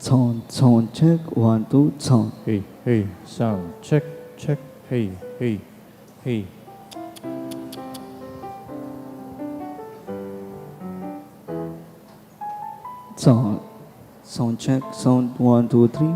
Sound check, 1, 2, sound. Hey, hey, sound check, check. Hey, hey, hey. Sound check, sound 1, 2, 3.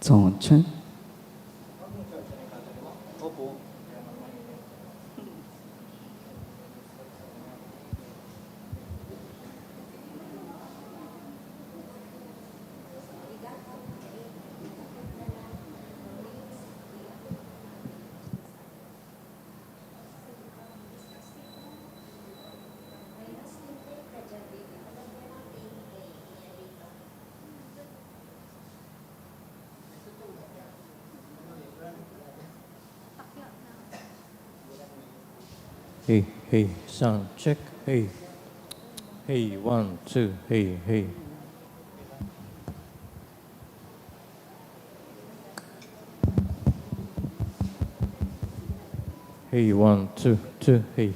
Sound check. Hey, hey, sound check. Hey, hey, 1, 2, hey, hey. Hey, 1, 2, 2, hey.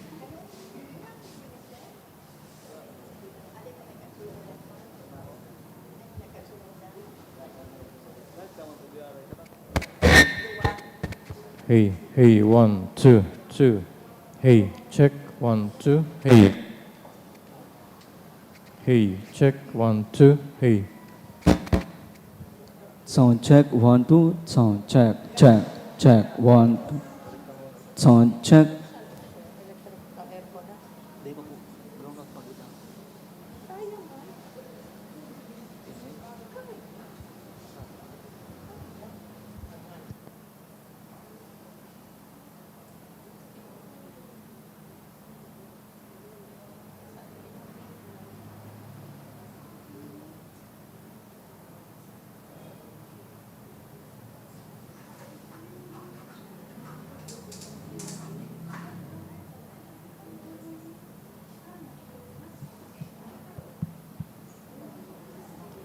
Hey, hey, 1, 2, 2. Hey, check, 1, 2, hey. Hey, check, 1, 2, hey. Sound check, 1, 2, sound check, check, 1, 2. Sound check.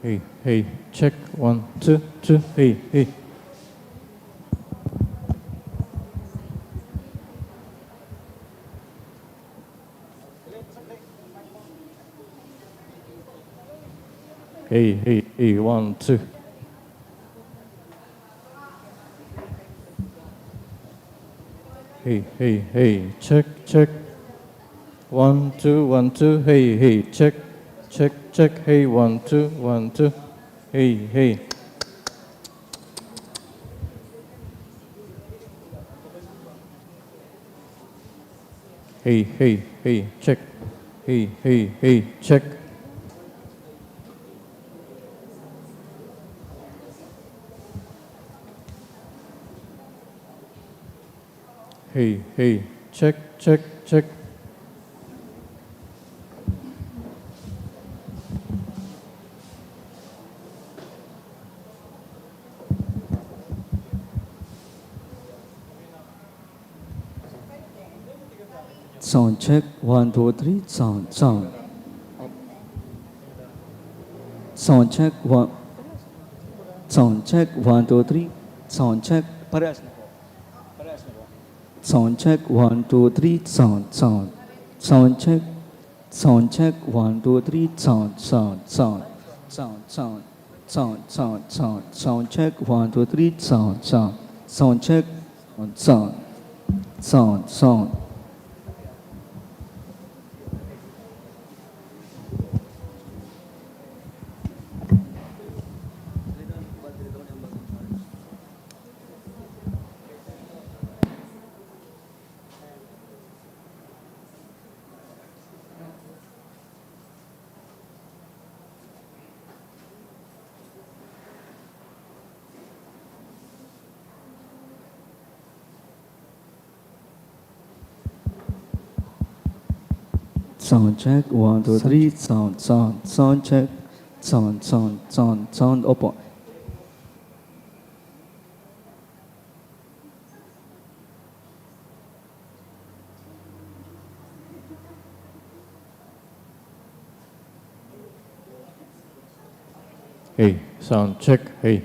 Hey, hey, check, 1, 2, 2, hey, hey. Hey, hey, hey, 1, 2. Hey, hey, hey, check, check. 1, 2, 1, 2, hey, hey, check, check, check. Hey, 1, 2, 1, 2. Hey, hey. Hey, hey, hey, check. Hey, hey, hey, check. Hey, hey, check, check, check. Sound check, 1, 2, 3, sound. Sound check, 1. Sound check, 1, 2, 3. Sound check. Sound check, 1, 2, 3, sound. Sound check. Sound check, 1, 2, 3, sound. Sound check, 1, 2, 3, sound. Sound check, sound. Sound check, 1, 2, 3, sound check, sound open. sound check, hey.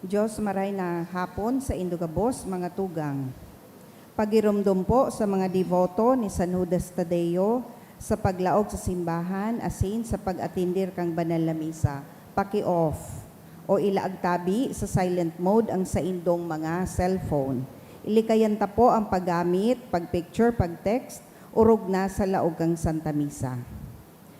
Diyos maray na hapon sa Indugabos, mga tugang. Pagirumdum po sa mga devoto ni San Judas Tadeo sa paglaog sa simbahan asin sa pag-atindir kang banal na misa. Paki-off o ilaagtabi sa silent mode ang sa indong mga cellphone. Ilikayanta po ang paggamit, pagpicture, pagtext, urog na sa laog kang Santa Misa.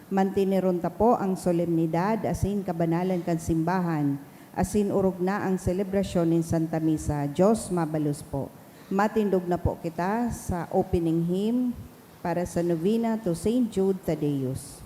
Mantinirunta po ang solemnidad asin kabanalan kang simbahan, asin urog na ang selebrasyon ng Santa Misa. Diyos mabalus po. Matindog na po kita sa opening hymn para sa novena to St. Jude Thaddeus.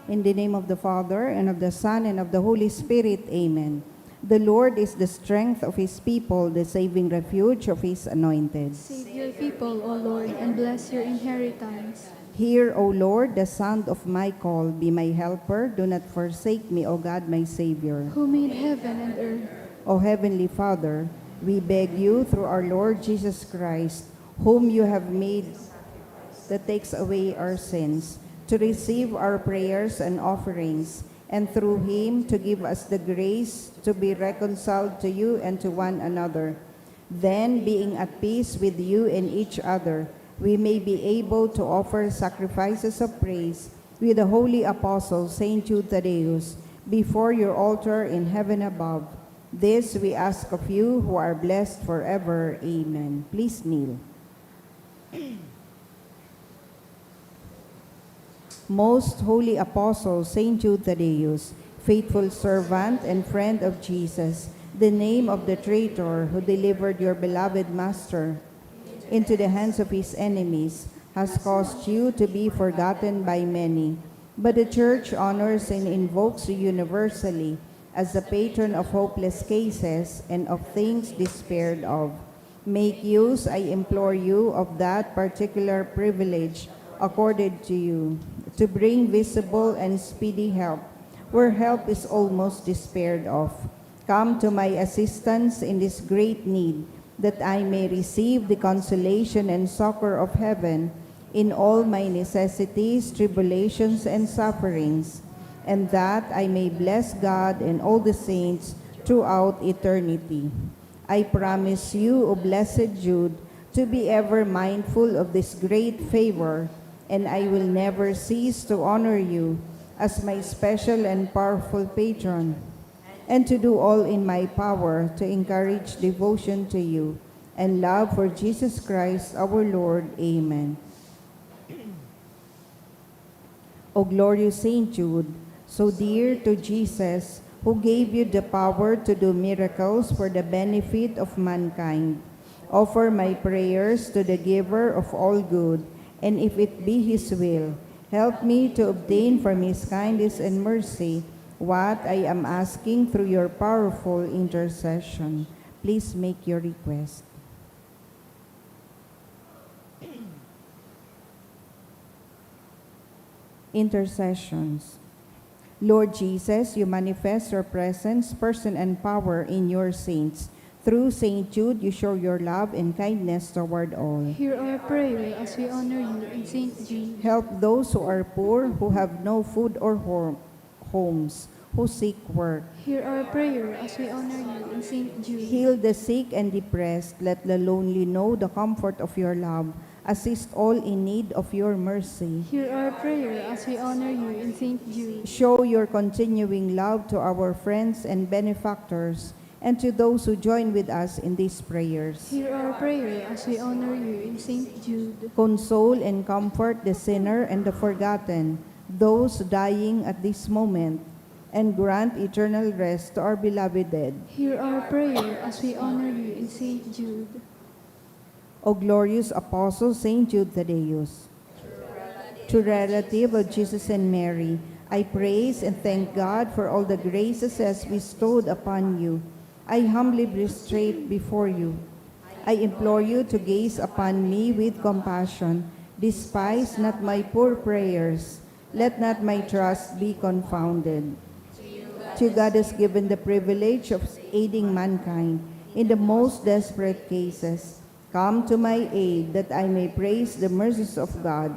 In the name of the Father, and of the Son, and of the Holy Spirit, Amen. The Lord is the strength of His people, the saving refuge of His anointed. Save your people, O Lord, and bless your inheritance. Hear, O Lord, the sound of my call. Be my helper. Do not forsake me, O God, my Savior. who made heaven and earth. O Heavenly Father, we beg you through our Lord Jesus Christ, whom you have made that takes away our sins, to receive our prayers and offerings, and through him to give us the grace to be reconciled to you and to one another. Then, being at peace with you and each other, we may be able to offer sacrifices of praise with the holy apostle Saint Jude Thaddeus before your altar in heaven above. This we ask of you who are blessed forever. Amen. Please kneel. Most holy apostle Saint Jude Thaddeus, faithful servant and friend of Jesus, the name of the traitor who delivered your beloved master into the hands of his enemies, has caused you to be forgotten by many. But the Church honors and invokes you universally as the patron of hopeless cases and of things despaired of. Make use, I implore you, of that particular privilege accorded to you, to bring visible and speedy help, where help is almost despaired of. Come to my assistance in this great need, that I may receive the consolation and succor of heaven in all my necessities, tribulations, and sufferings, and that I may bless God and all the saints throughout eternity. I promise you, O blessed Jude, to be ever mindful of this great favor, and I will never cease to honor you as my special and powerful patron, and to do all in my power to encourage devotion to you and love for Jesus Christ our Lord. Amen. O glorious Saint Jude, so dear to Jesus, who gave you the power to do miracles for the benefit of mankind, offer my prayers to the giver of all good, and if it be his will, help me to obtain from his kindness and mercy what I am asking through your powerful intercession. Please make your request. Intercessions. Lord Jesus, you manifest your presence, person, and power in your saints. Through Saint Jude, you show your love and kindness toward all. Hear our prayer as we honor you in Saint Jude. Help those who are poor, who have no food or homes, who seek work. Hear our prayer as we honor you in Saint Jude. Heal the sick and depressed. Let the lonely know the comfort of your love. Assist all in need of your mercy. Hear our prayer as we honor you in Saint Jude. Show your continuing love to our friends and benefactors, and to those who join with us in these prayers. Hear our prayer as we honor you in Saint Jude. Console and comfort the sinner and the forgotten, those dying at this moment, and grant eternal rest to our beloved dead. Hear our prayer as we honor you in Saint Jude. O glorious Apostle Saint Jude Thaddeus, true relative of Jesus and Mary, I praise and thank God for all the graces He has bestowed upon you. I humbly prostrate before you. I implore you to gaze upon me with compassion. Despise not my poor prayers. Let not my trust be confounded. To God has given the privilege of aiding mankind in the most desperate cases. Come to my aid, that I may praise the mercies of God.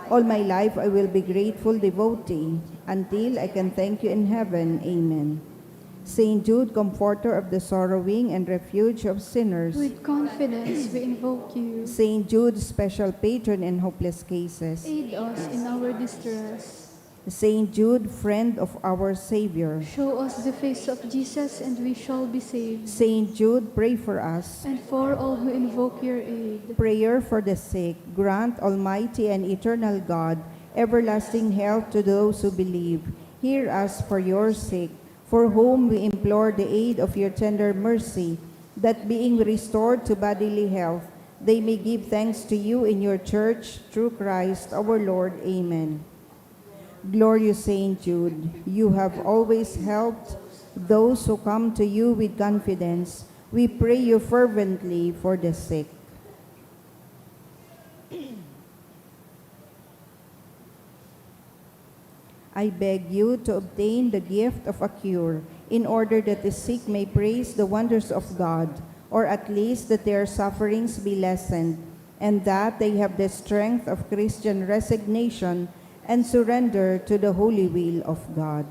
All my life I will be grateful devotee, until I can thank you in heaven. Amen. Saint Jude, comforter of the sorrowing and refuge of sinners. With confidence we invoke you. Saint Jude, special patron in hopeless cases. Aid us in our distress. Saint Jude, friend of our Savior. Show us the face of Jesus and we shall be saved. Saint Jude, pray for us. And for all who invoke your aid. Prayer for the sick. Grant, Almighty and eternal God, everlasting health to those who believe. Hear us for your sake, for whom we implore the aid of your tender mercy, that being restored to bodily health, they may give thanks to you in your church, through Christ our Lord. Amen. Glorious Saint Jude, you have always helped those who come to you with confidence. We pray you fervently for the sick. I beg you to obtain the gift of a cure, in order that the sick may praise the wonders of God, or at least that their sufferings be lessened, and that they have the strength of Christian resignation and surrender to the holy will of God.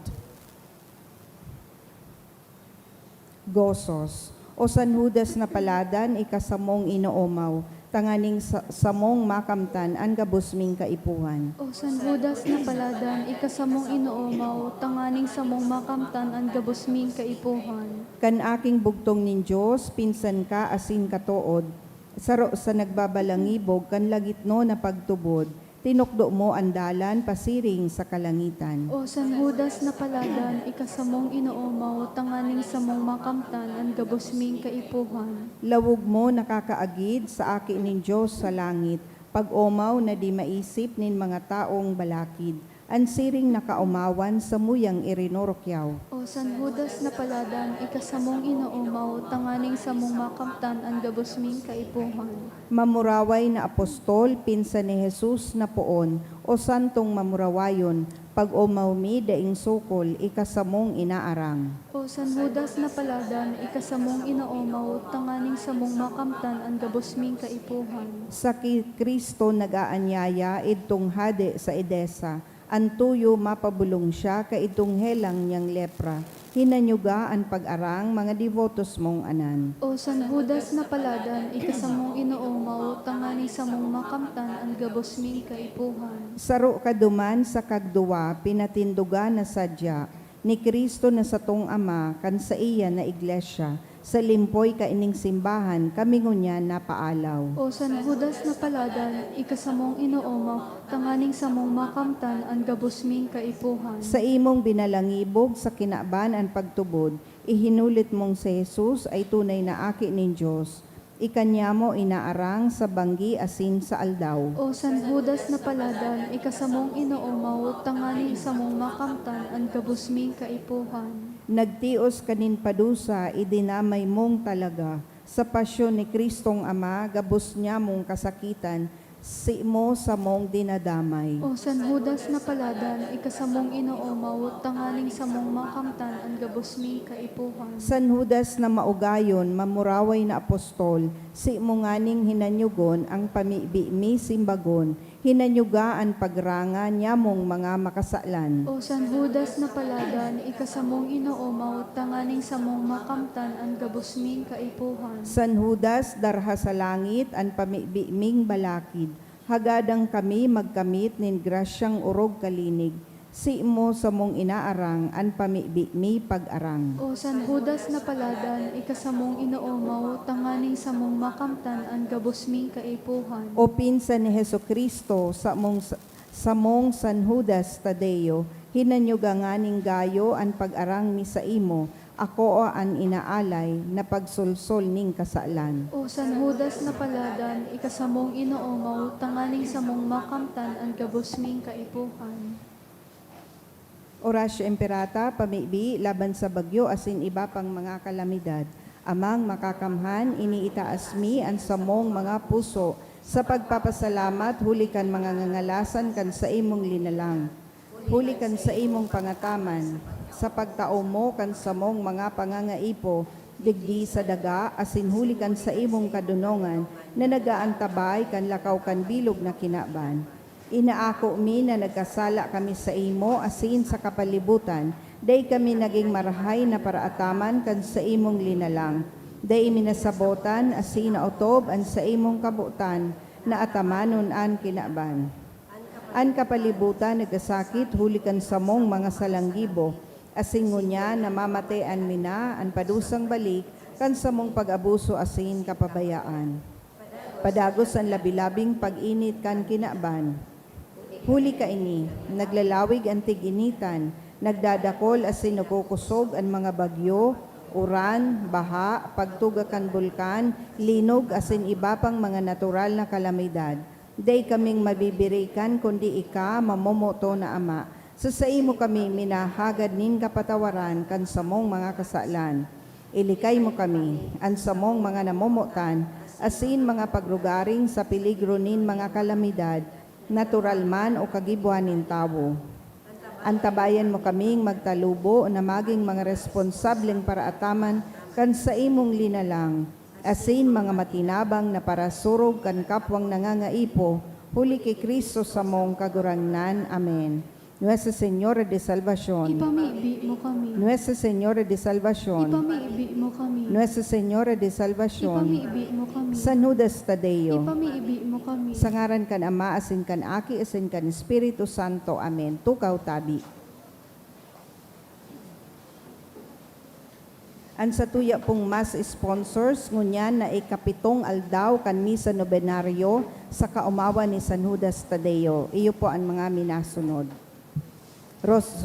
Gozos. O San Judas na paladan, ikasamong inoomaw, tanganing samong makamtan, ang gabusming kaipuhan. O San Judas na paladan, ikasamong inoomaw, tanganing samong makamtan ang gabusming kaipuhan. Kan aking bugtong nin Diyos, pinsan ka asin katood, saro sa nagbabalangibog, kan lagitno na pagtubod, tinukdo mo ang dalan, pasiring sa kalangitan. O San Judas na paladan, ikasamong inoomaw, tanganing samong makamtan ang gabusming kaipuhan. Lawog mo nakakaagid sa akin nin Diyos sa langit, pag-umaw na di maisip nin mga taong balakid, ansiring nakaumawan sa muyang irinorokyaw. O San Judas na paladan, ikasamong inoomaw, tanganing samong makamtan ang gabusming kaipuhan. Mamuraway na apostol, pinsan ni Jesus na poon, o santong mamurawayon, pag-umaw mi daing sukol, ikasamong inaarang. O San Judas na paladan, ikasamong inoomaw, tanganing samong makamtan ang gabusming kaipuhan. Sa Kristo nag-aanyaya, idtong hade sa Edesa, antuyo mapabulong siya, kaitong helang niyang lepra, hinanyuga ang pag-arang mga devotos mong anan. O San Judas na paladan, ikasamong inoomaw, tanganing samong makamtan ang gabusming kaipuhan. Saro kaduman sa kagduwa, pinatinduga na sadya, ni Kristo na satong Ama, kan sa iya na iglesia, sa limpoy kaining simbahan, kami ngunya napaalaw. O San Judas na paladan, ikasamong inoomaw, tanganing samong makamtan ang gabusming kaipuhan. Sa imong binalangibog sa kinaban ang pagtubod, ihinulit mong si Jesus ay tunay na aki nin Diyos. Ikanya mo inaarang sa banggi asin sa aldaw. O San Judas na paladan, ikasamong inoomaw, tanganing samong makamtan ang gabusming kaipuhan. Nagtios kanin padusa, idinamay mong talaga. Sa pasyon ni Kristong Ama, gabos niya mong kasakitan, si mo sa mong dinadamay. O San Judas na paladan, ikasamong inoomaw, tanganing samong makamtan ang gabusming kaipuhan. San Judas na maugayon, mamuraway na apostol, si mo nganing hinanyugon ang pamibi-mi simbagon, hinanyugaan pagranga niya mong mga makasalan. O San Judas na paladan, ikasamong inoomaw, tanganing samong makamtan ang gabusming kaipuhan. San Judas, darha sa langit, ang pamibi-ming balakid, hagadang kami magkamit nin grasyang urog kalinig, si mo sa mong inaarang, ang pamibi-mi pag-arang. O San Judas na paladan, ikasamong inoomaw, tanganing samong makamtan ang gabusming kaipuhan. O pinsan ni Hesukristo, sa mong San Judas Tadeo, hinanyuganganing gayo ang pag-arang mi sa imo, ako o an inaalay na pagsulsol ning kasalan. O San Judas na paladan, ikasamong inoomaw, tanganing samong makamtan ang gabusming kaipuhan. Orasyo Imperata, pamibi, laban sa bagyo, asin iba pang mga kalamidad. Amang makakamhan, iniitaas mi ang samong mga puso, sa pagpapasalamat, hulikan mga ngangalasan kan sa imong linalang. Hulikan sa imong pangataman, sa pagtao mo kan samong mga pangangaipo, digdi sa daga, asin hulikan sa imong kadunongan, na nagaantabay kan lakaw kan bilog na kinaban. Inaako mi na nagkasala kami sa imo asin sa kapalibutan, day kami naging marahay na paraataman kan sa imong linalang. Day minasabotan asin nautob an sa imong kabutan, na atamanon an kinaban. An kapalibutan nagasakit hulikan sa mong mga salanggibo, asin ngunya namamatean mina an padusang balik kan sa mong pag-abuso asin kapabayaan. Padagos ang labilabing pag-init kan kinaban. Huli ka ini, naglalawig ang tiginitan, nagdadakol asin nakukusog ang mga bagyo, uran, baha, pagtugakan bulkan, linog asin iba pang mga natural na kalamidad. Day kaming mabibirikan kundi ika mamomoto na Ama. Sa mo kami minahagad nin kapatawaran kan samong mga kasalan. Ilikay mo kami, ang samong mga namomotan, asin mga pagrugaring sa peligro nin mga kalamidad, natural man o kagibuan nin tawo. Antabayan mo kaming magtalubo na maging mga responsableng para ataman kan sa imong linalang. Asin mga matinabang na para surog kan kapwang nangangaipo, huli kay Kristo sa mong kagurangnan. Amen. Nuestra Señora de Salvación. Ipamibi mo kami. Nuestra Señora de Salvación. Ipamibi mo kami. Nuestra Señora de Salvación. Ipamibi mo kami. San Judas Tadeo. Ipamibi mo kami. Sa ngaran kan Ama, asin kan Aki, asin kan Espiritu Santo. Amen. Tukaw tabi. Ang sa tuya pong mas sponsors, ngunyan na ikapitong aldaw kan misa nobenaryo sa kaumawa ni San Judas Tadeo. Iyo po ang mga minasunod.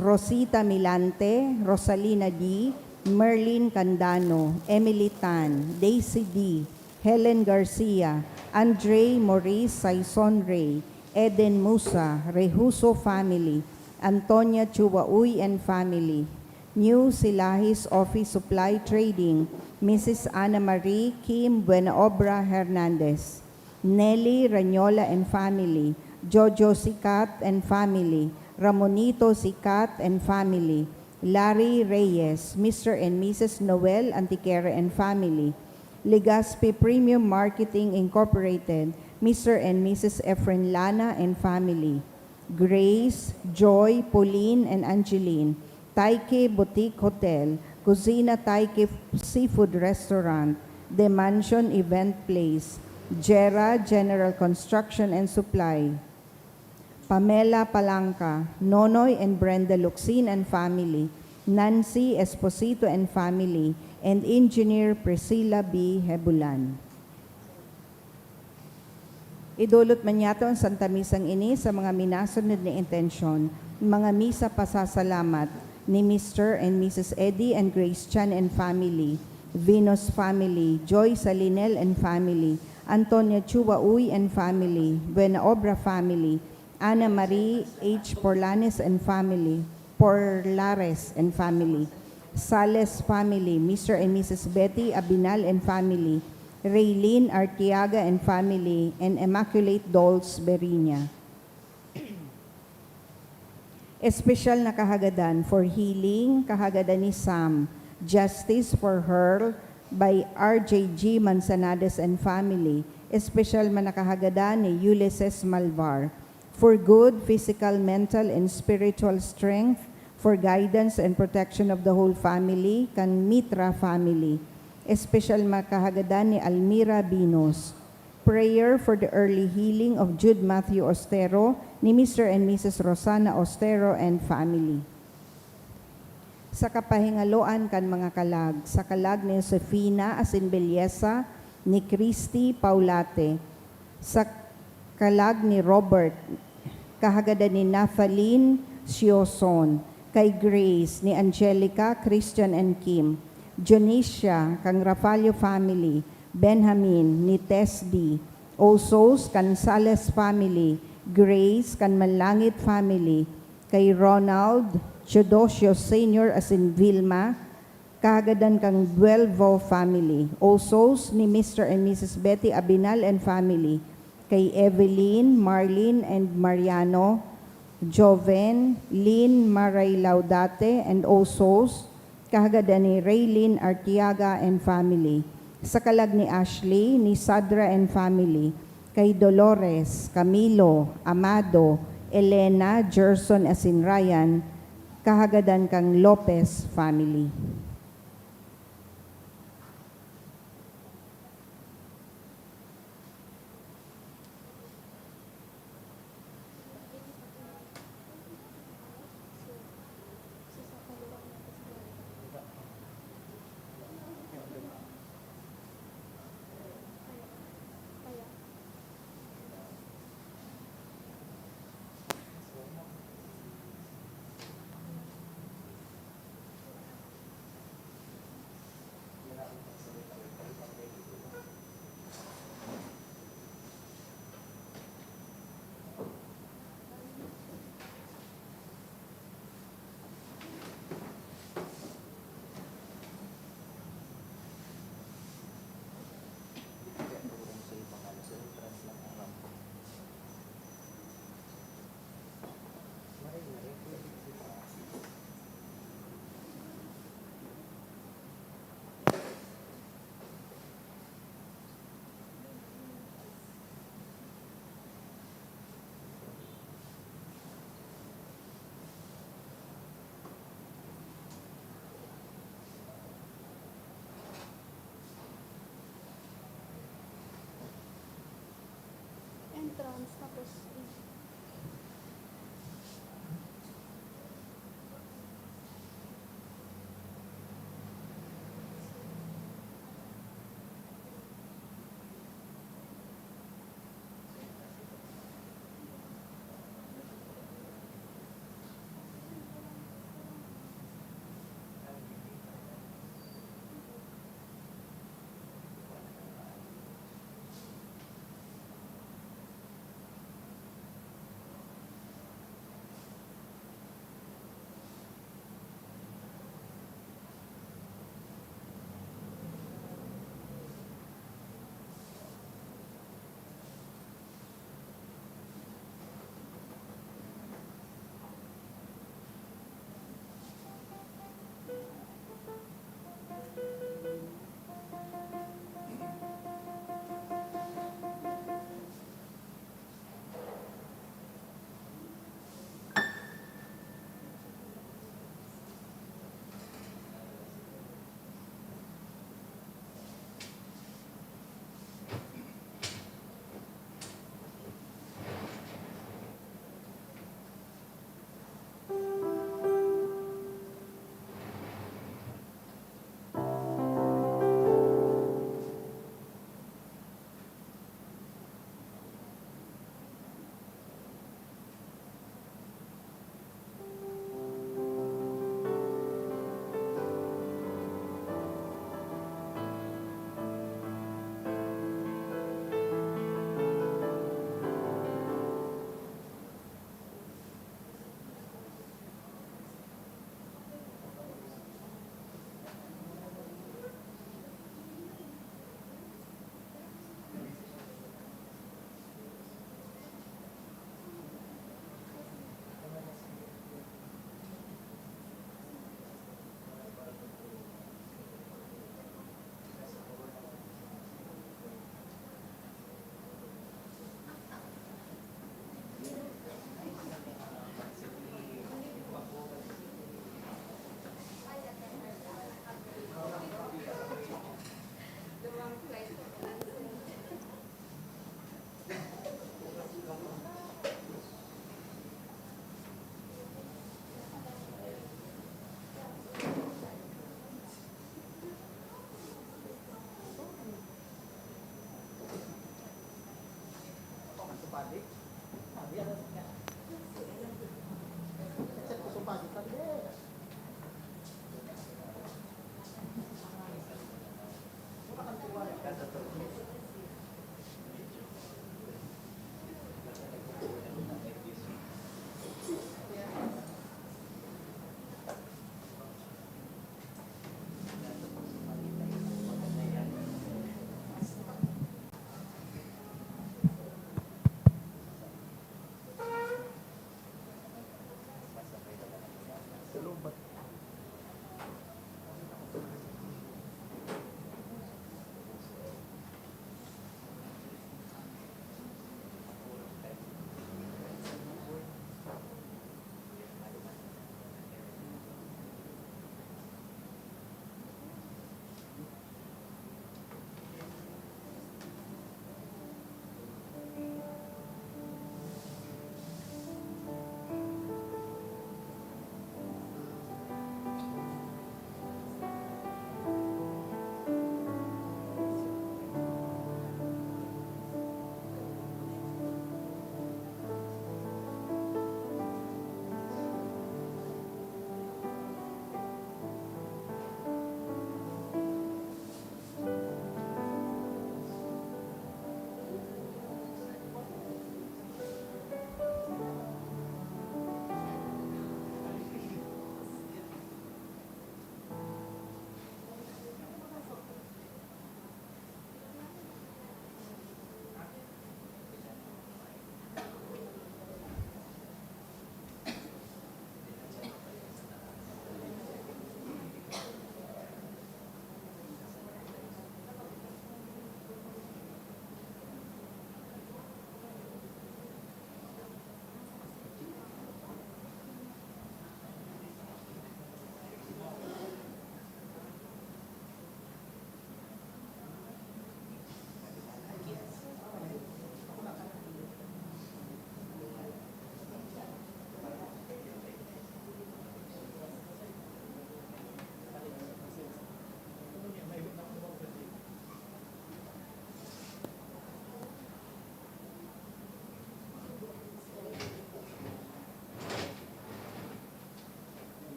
Rosita Milante, Rosalina D., Merlin Candano, Emily Tan, Daisy D., Helen Garcia, Andre Maurice Saison Ray, Eden Musa, Rehuso family, Antonia Chuwauy and family, New Silahis Office Supply Trading, Mrs. Ana Marie Kim Buenaobra Hernandez, Nelly Ranyola and family, Jojo Sikat and family, Ramonito Sikat and family, Larry Reyes, Mr. and Mrs. Noel Antiquera and family, Legaspi Premium Marketing Incorporated, Mr. and Mrs. Efren Lana and family, Grace, Joy, Pauline and Angeline, Taike Boutique Hotel, Cusina Taike Seafood Restaurant, The Mansion Event Place, Jera General Construction and Supply, Pamela Palangka, Nonoy and Brenda Luxin and family, Nancy Esposito and family, and Engineer Priscilla B. Hebulan. Idulot man yato ang Santa Misang ini sa mga minasunod na intensyon, mga misa pasasalamat ni Mr. and Mrs. Eddie and Grace Chan and family, Venus family, Joy Salinel and family, Antonia Chuwauy and family, Buenaobra family, Ana Marie H. Porlanes and family, Porlares and family, Sales family, Mr. and Mrs. Betty Abinal and family, Raylene Artiaga and family, and Immaculate Dolls Berinya. Espesyal na kahagadan for healing, kahagadan ni Sam, Justice for Her by RJG Manzanares and family. Espesyal man na kahagadan ni Ulysses Malvar, for good physical, mental, and spiritual strength, for guidance and protection of the whole family, kan Mitra family. Espesyal makahagadan ni Almira Binos. Prayer for the early healing of Jude Matthew Ostero, ni Mr. and Mrs. Rosana Ostero and family. Sa kapahingaloan kan mga kalag, sa kalag ni Josefina Asinbeliesa, ni Christy Paulate, sa kalag ni Robert, kahagadan ni Nathaline Sioson, kay Grace, ni Angelica, Christian and Kim, Jonicia, kang Rafalio family, Benjamin, ni Tess D, Osos, kan Sales family, Grace, kan Manlangit family, kay Ronald Chodosio Sr. as in Vilma, kahagadan kang Duelvo family, Osos, ni Mr. and Mrs. Betty Abinal and family, kay Evelyn, Marlene, and Mariano, Joven, Lynn Maray Laudate, and Osos, kahagadan ni Raylene Artiaga and family. Sa kalag ni Ashley, ni Sadra and family, kay Dolores, Camilo, Amado, Elena, Gerson Asin Ryan, kahagadan kang Lopez family.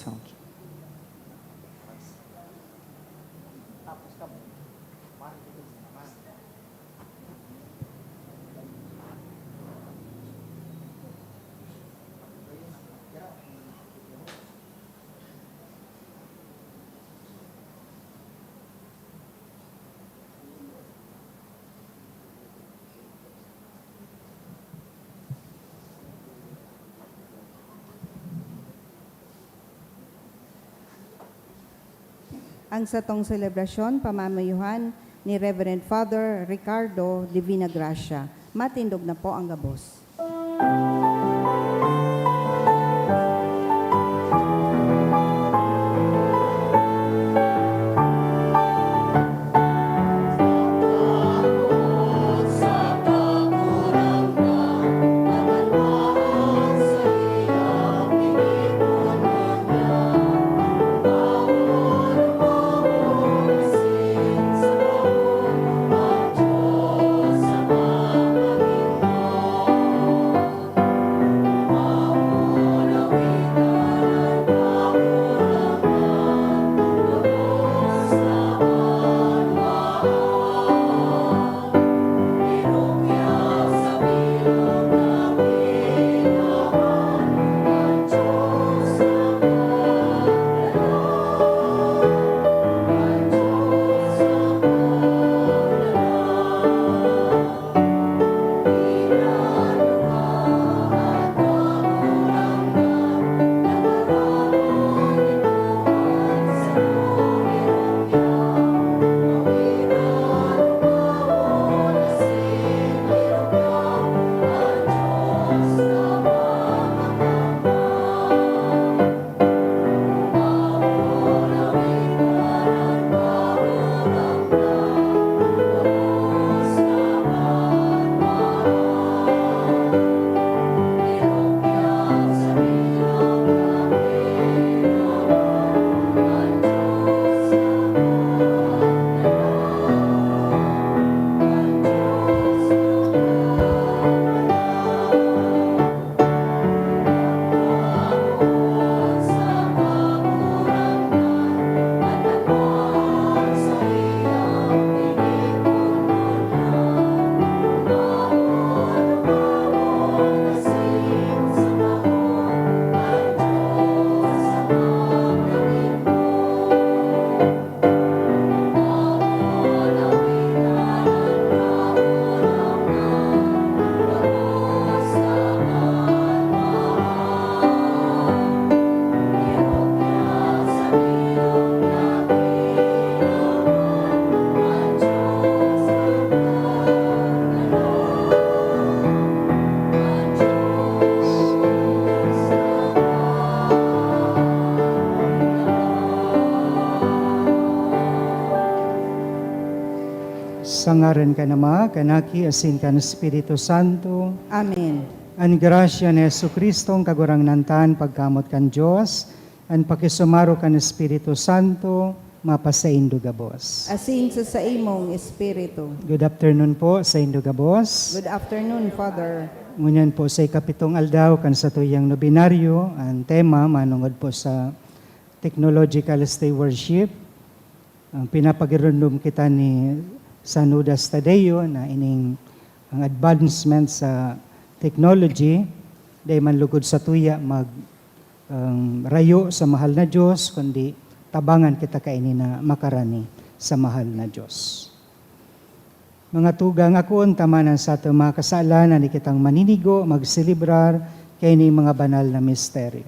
sound. Ang satong selebrasyon, pamamayuhan ni Reverend Father Ricardo Divina Gracia. Matindog na po ang gabos. Sa ngaran ka nama, kanaki asin kan Espiritu Santo, Amen. ang grasya ni Yesu Kristo, ang kagurang nantan, pagkamot kan Diyos, ang pakisumaro kan Espiritu Santo, mapasa Indugabos. Asin sa imong espiritu. Good afternoon po sa Indugabos. Good afternoon, Father. Ngunyan po sa ikapitong aldaw kan sa tuyang nobinaryo, ang tema manungod po sa Technological Stewardship. Ang pinapagirundum kita ni San Judas Tadeo na ining ang advancement sa technology dahil man lugod sa tuya mag rayo sa mahal na Diyos kundi tabangan kita kaini na makarani sa mahal na Diyos. Mga tugang ako tamanan sa ato mga kasalanan ni kitang maninigo magselebrar kay ni mga banal na misteryo.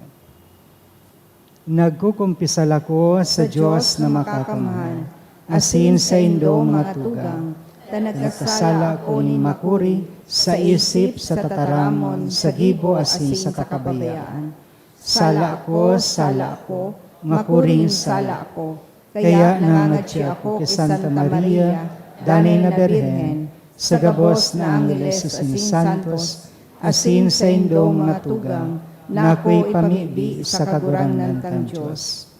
Nagkukumpisal ako sa Diyos na makakamahal, asin sa indong mga tugang, nagkasala ko ni makuri, sa isip, sa tataramon, sa gibo, asin sa kakabayaan. Sala ko, makuring sala ko, kaya nangangadsi ako kay Santa Maria, danay na Berhen, sa gabos na Angeles asin Santos, asin sa indong mga tugang, nako'y pamibi sa kaguranan kang Diyos.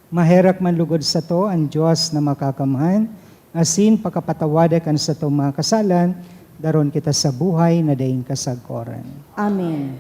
Maherak man lugod sa to ang Diyos na makakamahan, asin pakapatawada kan sa to mga kasalan, daron kita sa buhay na daing kasagkoran. Amen.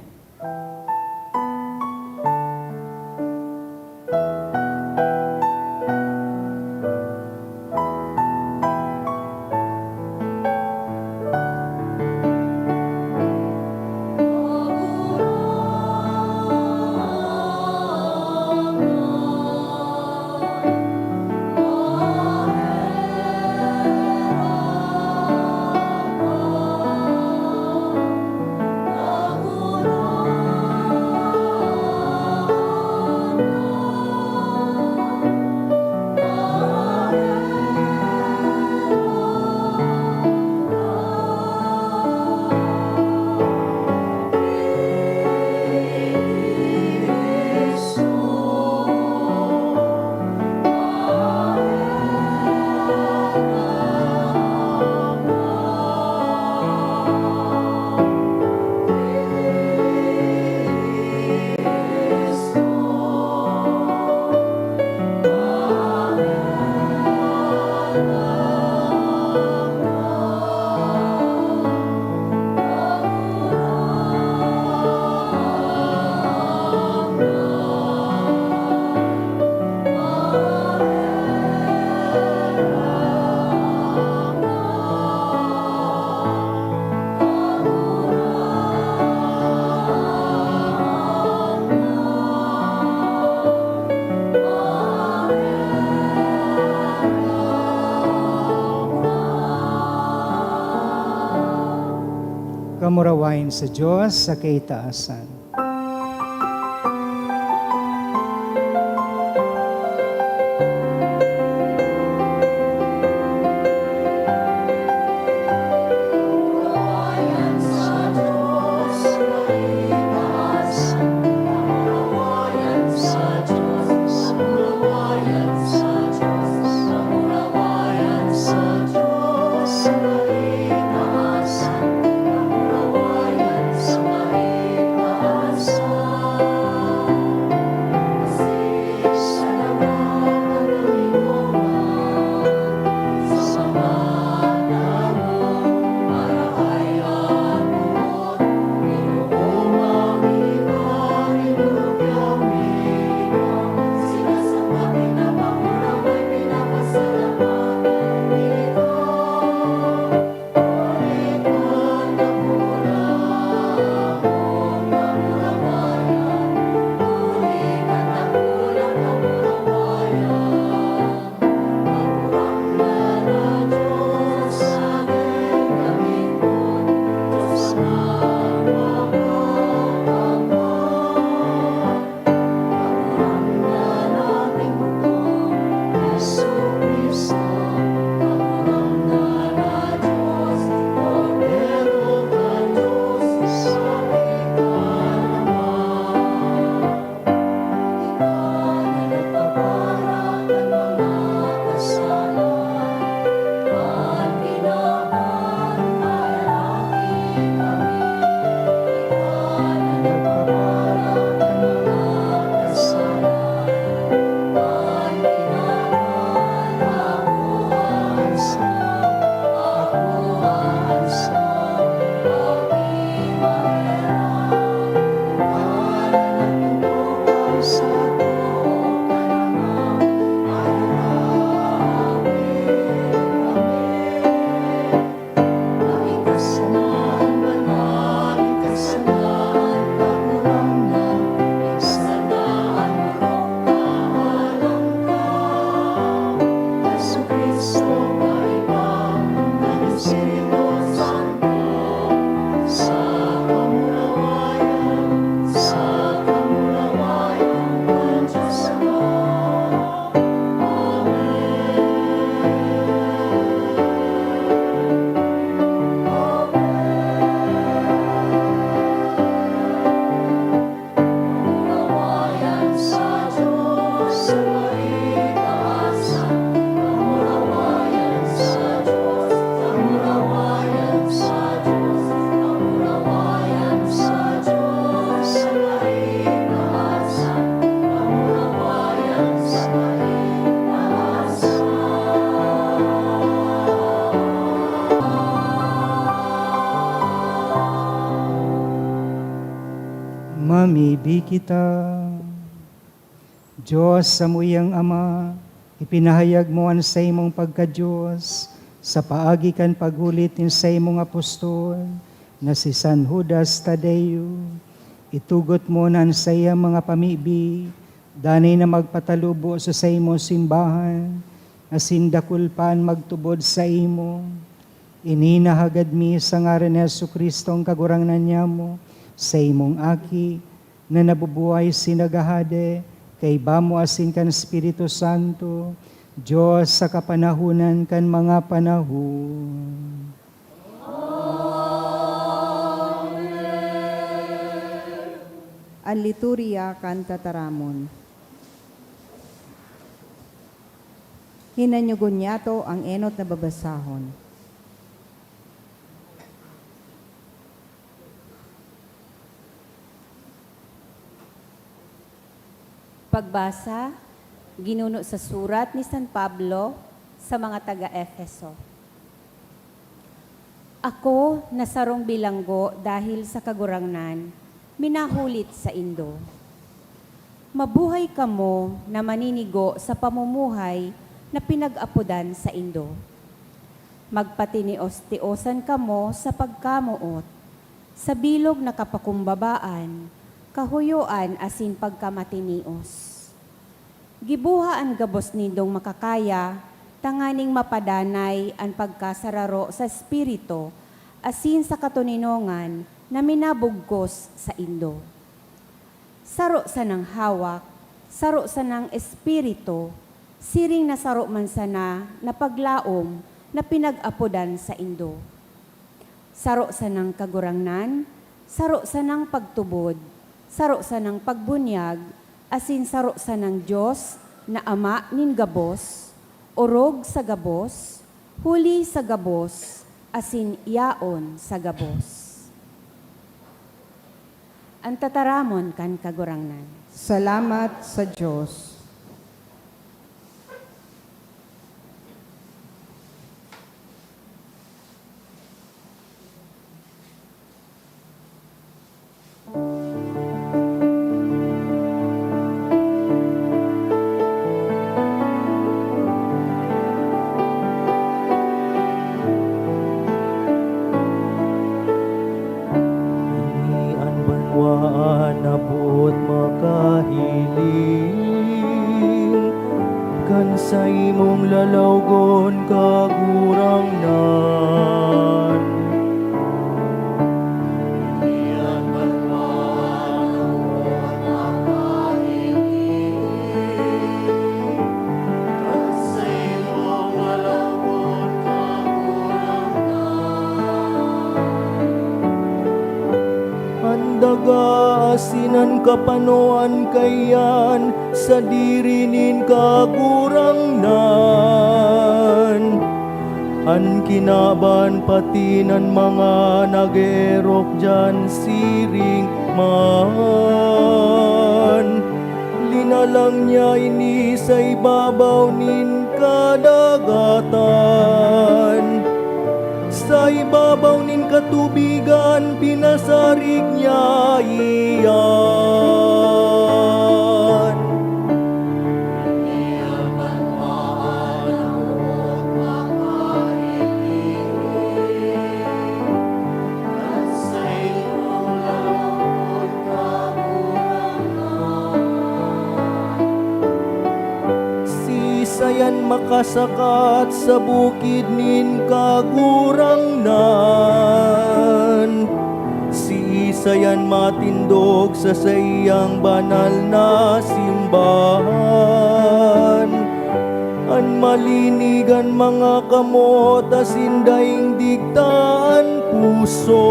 Kamurawain sa Diyos sa kaitaasan. Mamibig kita, Diyos sa muyang Ama, ipinahayag mo ang sa imong pagka-Diyos, sa paagi kan paghulitin sa imong apostol, na si San Judas Tadeo, itugot mo nan sa iyang mga pamibig, danay na magpatalubo sa imong simbahan, asin dakulpan magtubod sa imo, ininahagad mi sa ngaran ni Jesucristo ang kagurangnan niya mo, sa imong aki, na nabubuhay sinagahade, kay bamo asin kan Espiritu Santo, Diyos sa kapanahunan kan mga panahon. Ang liturya kan tataramon. Hinanyugon niyato ang enot na babasahon. Pagbasa, ginuno sa surat ni San Pablo sa mga taga-Efeso. Ako nasarong bilanggo dahil sa kagurangnan, minahulit sa Indo. Mabuhay kamo na maninigo sa pamumuhay na pinag-apudan sa Indo. Magpatinios-tiosan kamo sa pagkamuot, sa bilog na kapakumbabaan, kahuyuan asin pagkamatinios. Gibuha ang gabos nindong makakaya, tanganing mapadanay ang pagkasararo sa espiritu, asin sa katuninongan na minabugkos sa Indo. Saro sa ng hawak, saro sa ng espiritu, siring na saro man sana na paglaom na pinag-apodan sa Indo. Saro sa ng kagurangnan, saro sa ng pagtubod, saro sa ng pagbunyag, asin saro sa ng Diyos na Ama nin gabos, orog sa gabos, huli sa gabos, asin yaon sa gabos. Ang tataramon kan kagurangnan. Salamat sa Diyos. Inian banwaan abot makahiling kan sa imong lalawgon kagurangnan. Inian banwaan abot makahiling kan sa imong lalawgon Handaga asinan kapanoan kayan sa dirinin kagurangnan. An kinaban patinan mga nagerok dyan siring man. Linalang niya ini sa ibabaw nin kadagatan. Sa ibabaw nin katubigan, pinasarig niya iyan. Sisayan makasakat sa bukid nin kagurangnan. Si Isayan matindog sa sayang banal na simbahan. An malinigan mga kamot asindaing digtaan puso.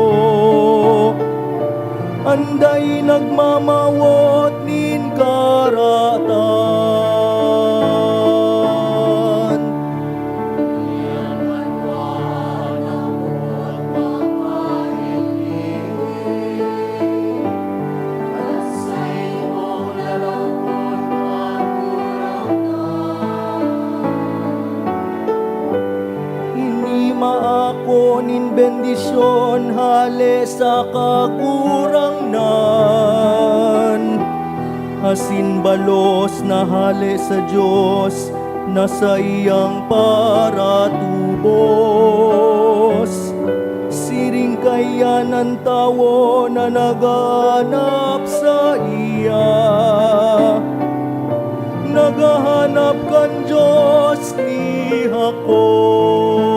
Anday nagmamawot nin karatan. Maako nin bendisyon hale sa kagurangnan. Asin balos na hale sa Diyos na sa iyang paratubos. Siring kaya ng tawo na naghanap sa iya. Naghahanap kan Diyos ni Jacob.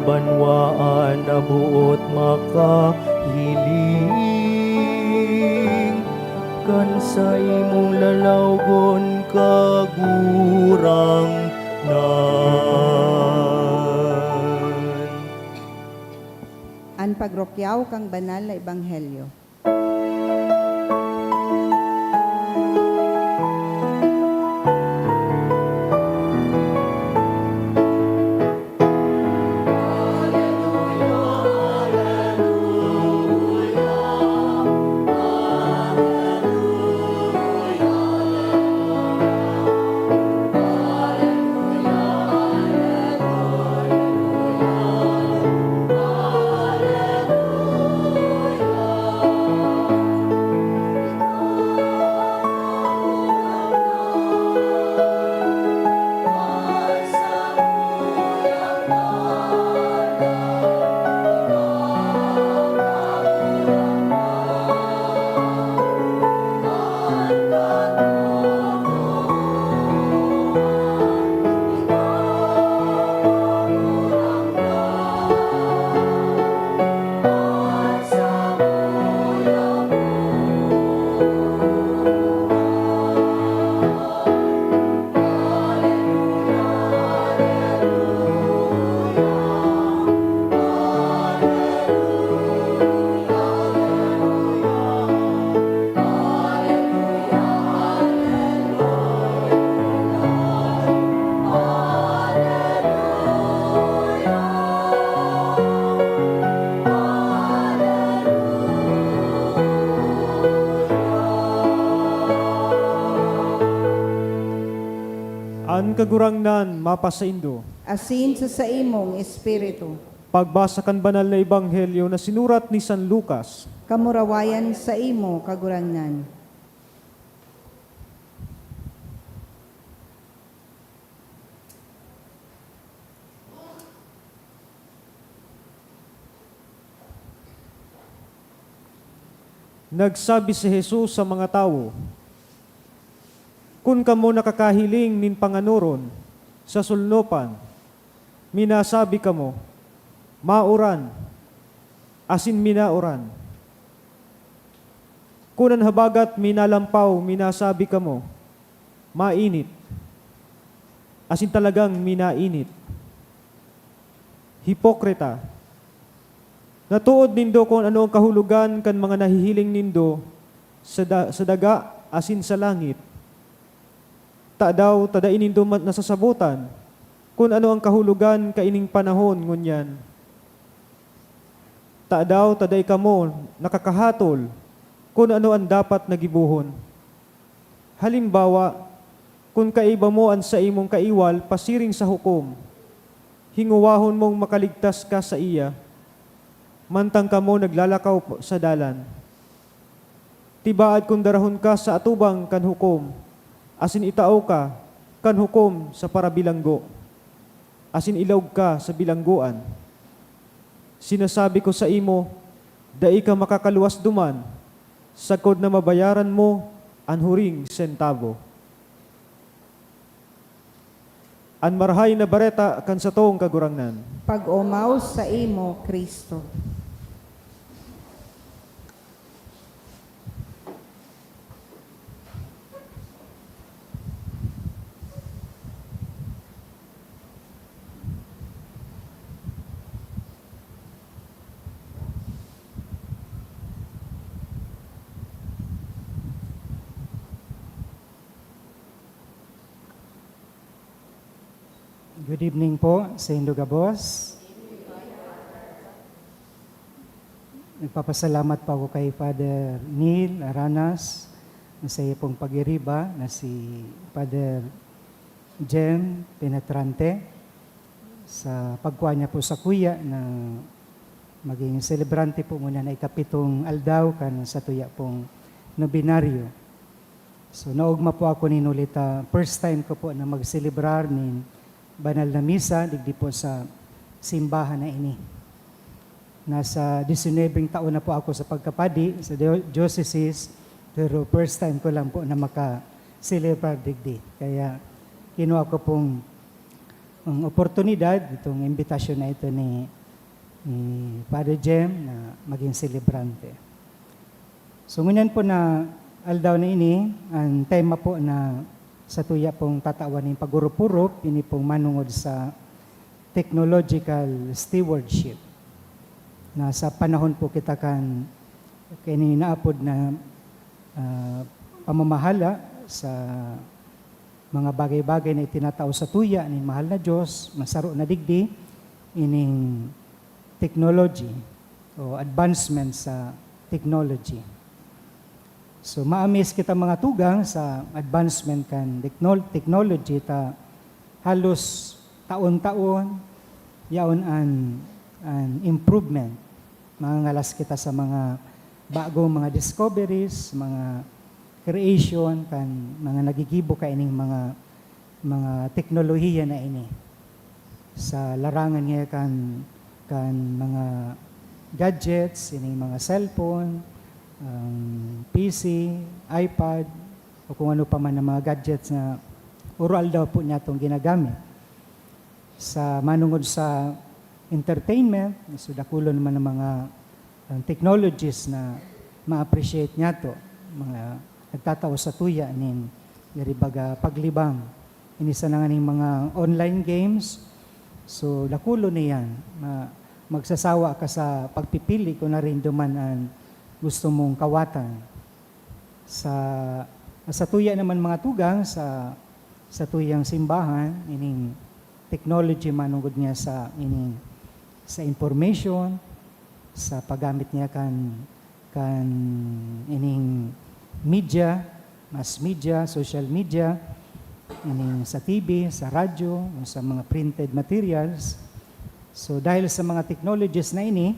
Banwaan na buot makahiling kan sa imong lalawgon kagurangnan. An pagrokyaw kang banal na ebanghelyo. kagurangnan mapasaindo. asin sa imong espiritu. Pagbasa kan banal na ebanghelyo na sinurat ni San Lucas. Kamurawayan sa imo kagurangnan. Nagsabi si Jesus sa mga tao, "Kun kamo nakakahiling nin panganuron sa sulnopan, minasabi kamo, mauran, asin minaoran. Kunan habagat minalampaw, minasabi kamo, mainit, asin talagang minainit. Hipokrita, natuod nindo kung ano ang kahulugan kan mga nahihiling nindo sa daga asin sa langit. Daw tadain nindo nasasabutan kung ano ang kahulugan kaining panahon ngunyan. Daw taday kamo nakakahatol kung ano ang dapat nagibuhon. Halimbawa, kung kaiba mo ang sa imong kaiwal pasiring sa hukom, hinguwahon mong makaligtas ka sa iya, mantang kamo naglalakaw sa dalan. Tibaad kung darahon ka sa atubang kan hukom, asin itao ka kan hukom sa parabilanggo, asin ilawg ka sa bilangguan. Sinasabi ko sa imo, dai ka makakaluwas duman, sagkod na mabayaran mo ang huring sentabo. An marhay na bareta kan sa tong kagurangnan. Pag-umaw sa imo, Kristo. Good evening po sa Indugabos. Nagpapasalamat po ako kay Father Neil Aranas sa iyo pong pag-iriba na si Father Jem Penetrante sa pagkuha niya po sa kuya na maging celebrante po muna na ikapitong aldaw kan sa tuya pong nobinaryo. So naugma po ako ninulita, first time ko po na mag-celebrar nin banal na misa, digdi po sa simbahan na ini. Nasa 19 taon na po ako sa pagkapadi sa diocese, pero first time ko lang po na maka-celebrar digdi. Kaya kinuha ko pong ang oportunidad, itong imbitasyon na ito ni Father Jem na maging celebrante. So ngunyan po na aldaw na ini, ang tema po na sa tuya pong tatawan ng pagurupurop, ini pong manungod sa technological stewardship. Na sa panahon po kita kan naapod na pamamahala sa mga bagay-bagay na itinatao sa tuya ni mahal na Diyos, masaro na digdi, ining technology o advancement sa technology. So maamis kita mga tugang sa advancement kan technology ta halos taon-taon yaon an improvement. Mangangalas kita sa mga bagong mga discoveries, mga creation kan mga nagigibo ka ining mga teknolohiya na ini. Sa larangan niya kan mga gadgets, ining mga cellphone, PC, iPad, o kung ano pa man ang mga gadgets na oral daw po niya itong ginagamit. Sa manungod sa entertainment, so dakulo naman ng mga technologies na ma-appreciate niya to, mga nagtataw sa tuya nin yaribaga paglibang. Inisa na nga ning mga online games, so dakulo niyan, magsasawa ka sa pagpipili kung na rin duman ang gusto mong kawatan. Sa tuya naman mga tugang, sa tuyang simbahan, ining technology manungod niya sa information, sa paggamit niya kan ining media, mass media, social media, ining sa TV, sa radyo, o sa mga printed materials. So dahil sa mga technologies na ini,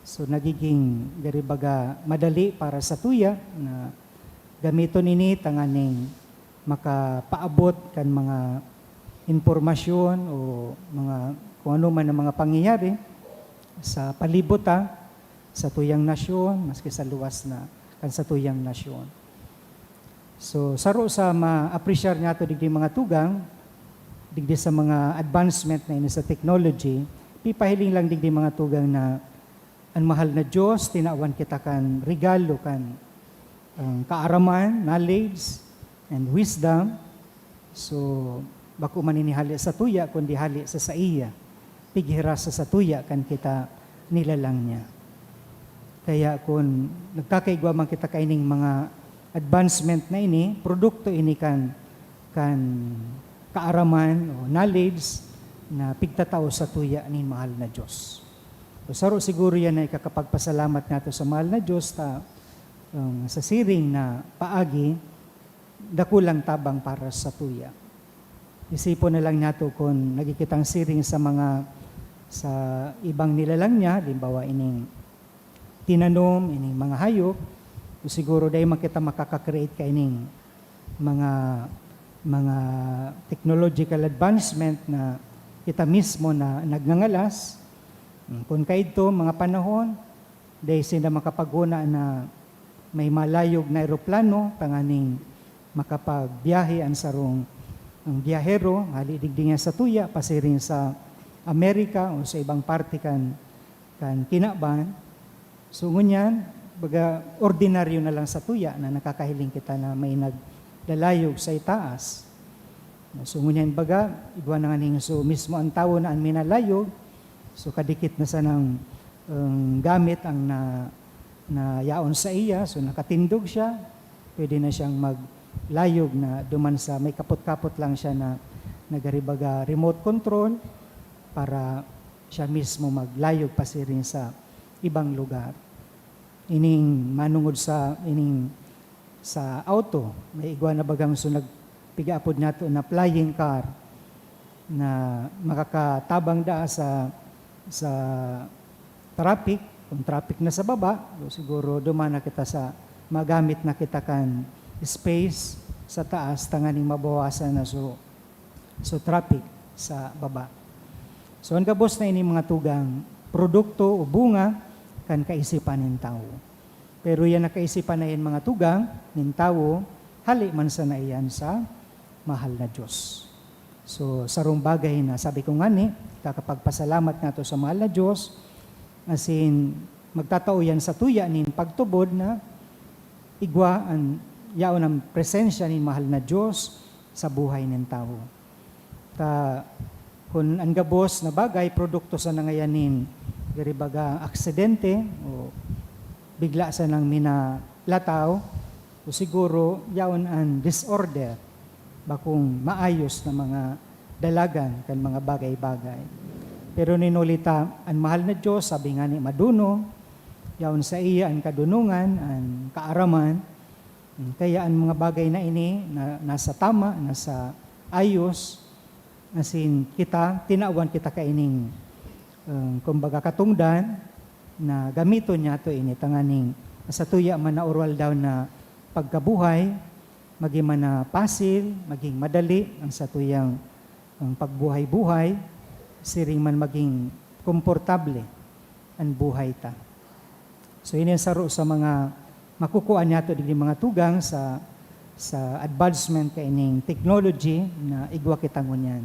so nagiging diribaga madali para sa tuya na gamiton ini tanganing makapaabot kan mga impormasyon o mga kung ano man ang mga pangyayari sa palibutan sa tuyang nasyon, maski sa luwas na kan sa tuyang nasyon. So saro sa ma-appreciate nato digdi mga tugang, digdi sa mga advancement na ini sa technology, pipahiling lang digdi mga tugang na ang mahal na Diyos, tinawan kita kan regalo kan kaaraman, knowledge, and wisdom. So bako maninihali sa tuya kundi hali sa iya. Pighira sa tuya kan kita nilalang niya. Kaya kung nagkakaigwa man kita kaining mga advancement na ini, produkto ini kan kaaraman o knowledge na pigtatao sa tuya ni mahal na Diyos. So saro siguro yan ay kakapagpasalamat nato sa mahal na Diyos sa siring na paagi dakulang tabang para sa tuya. Isipon na lang nato kung nagkikitang siring sa ibang nilalang niya, limbawa ining tinanom, ining mga hayop, siguro dahil makita makaka-create ka ining mga technological advancement na kita mismo na nagngangalas. Kung kaito, mga panahon, dahil sila makapaguna na may malayog na aeroplano, panganing makapagbiyahe ang sarong ang biyahero, halidigdi nga sa tuya, pasiring sa Amerika o sa ibang parte kan kinaban. So ngunyan, baga ordinaryo na lang sa tuya na nakakahiling kita na may naglalayog sa itaas. So ngunyan baga, igwa na nga so mismo ang tao na ang minalayog, so kadikit na sa ng gamit ang na yaon sa iya, so nakatindog siya, pwede na siyang maglayog na duman sa may kapot-kapot lang siya na nagaribaga remote control para siya mismo maglayog pasirin sa ibang lugar. Ining manungod sa auto, may igwa na bagang so nagpigaapod nato na flying car na makakatabang da sa traffic, kung traffic na sa baba, siguro duman na kita sa magamit na kita kan space sa taas, tanganing mabawasan na so traffic sa baba. So ang gabos na ini mga tugang produkto o bunga kan kaisipan ng tao. Pero yan na kaisipan na yan mga tugang ng tao, hali man sa naiyan sa mahal na Diyos. So sarong bagay na sabi ko nga ni, kakapagpasalamat nato sa mahal na Diyos, as in magtatao yan sa tuya nin pagtubod na igwa ang yaon ang presensya ni mahal na Diyos sa buhay ng tao. Kung ang gabos na bagay, produkto sa nangayanin, garibaga aksidente o bigla sa nang minalataw, o siguro yaon ang disorder, bakong maayos na mga dalagan kan mga bagay-bagay. Pero ninulita, ang mahal na Diyos, sabi nga ni maduno, yaon sa iya ang kadunungan, ang kaaraman, kaya ang mga bagay na ini na nasa tama, nasa ayos, asin kita, tinawan kita kaining kumbaga katungdan na gamito niya to ini tanganing sa tuya man na oral daw na pagkabuhay, maging man na pasil, maging madali ang sa tuyang pagbuhay-buhay, siring man maging komportable ang buhay ta. So ini saro sa mga makukuha niya to digdi mga tugang sa advancement kaining technology na igwa kita ngunyan.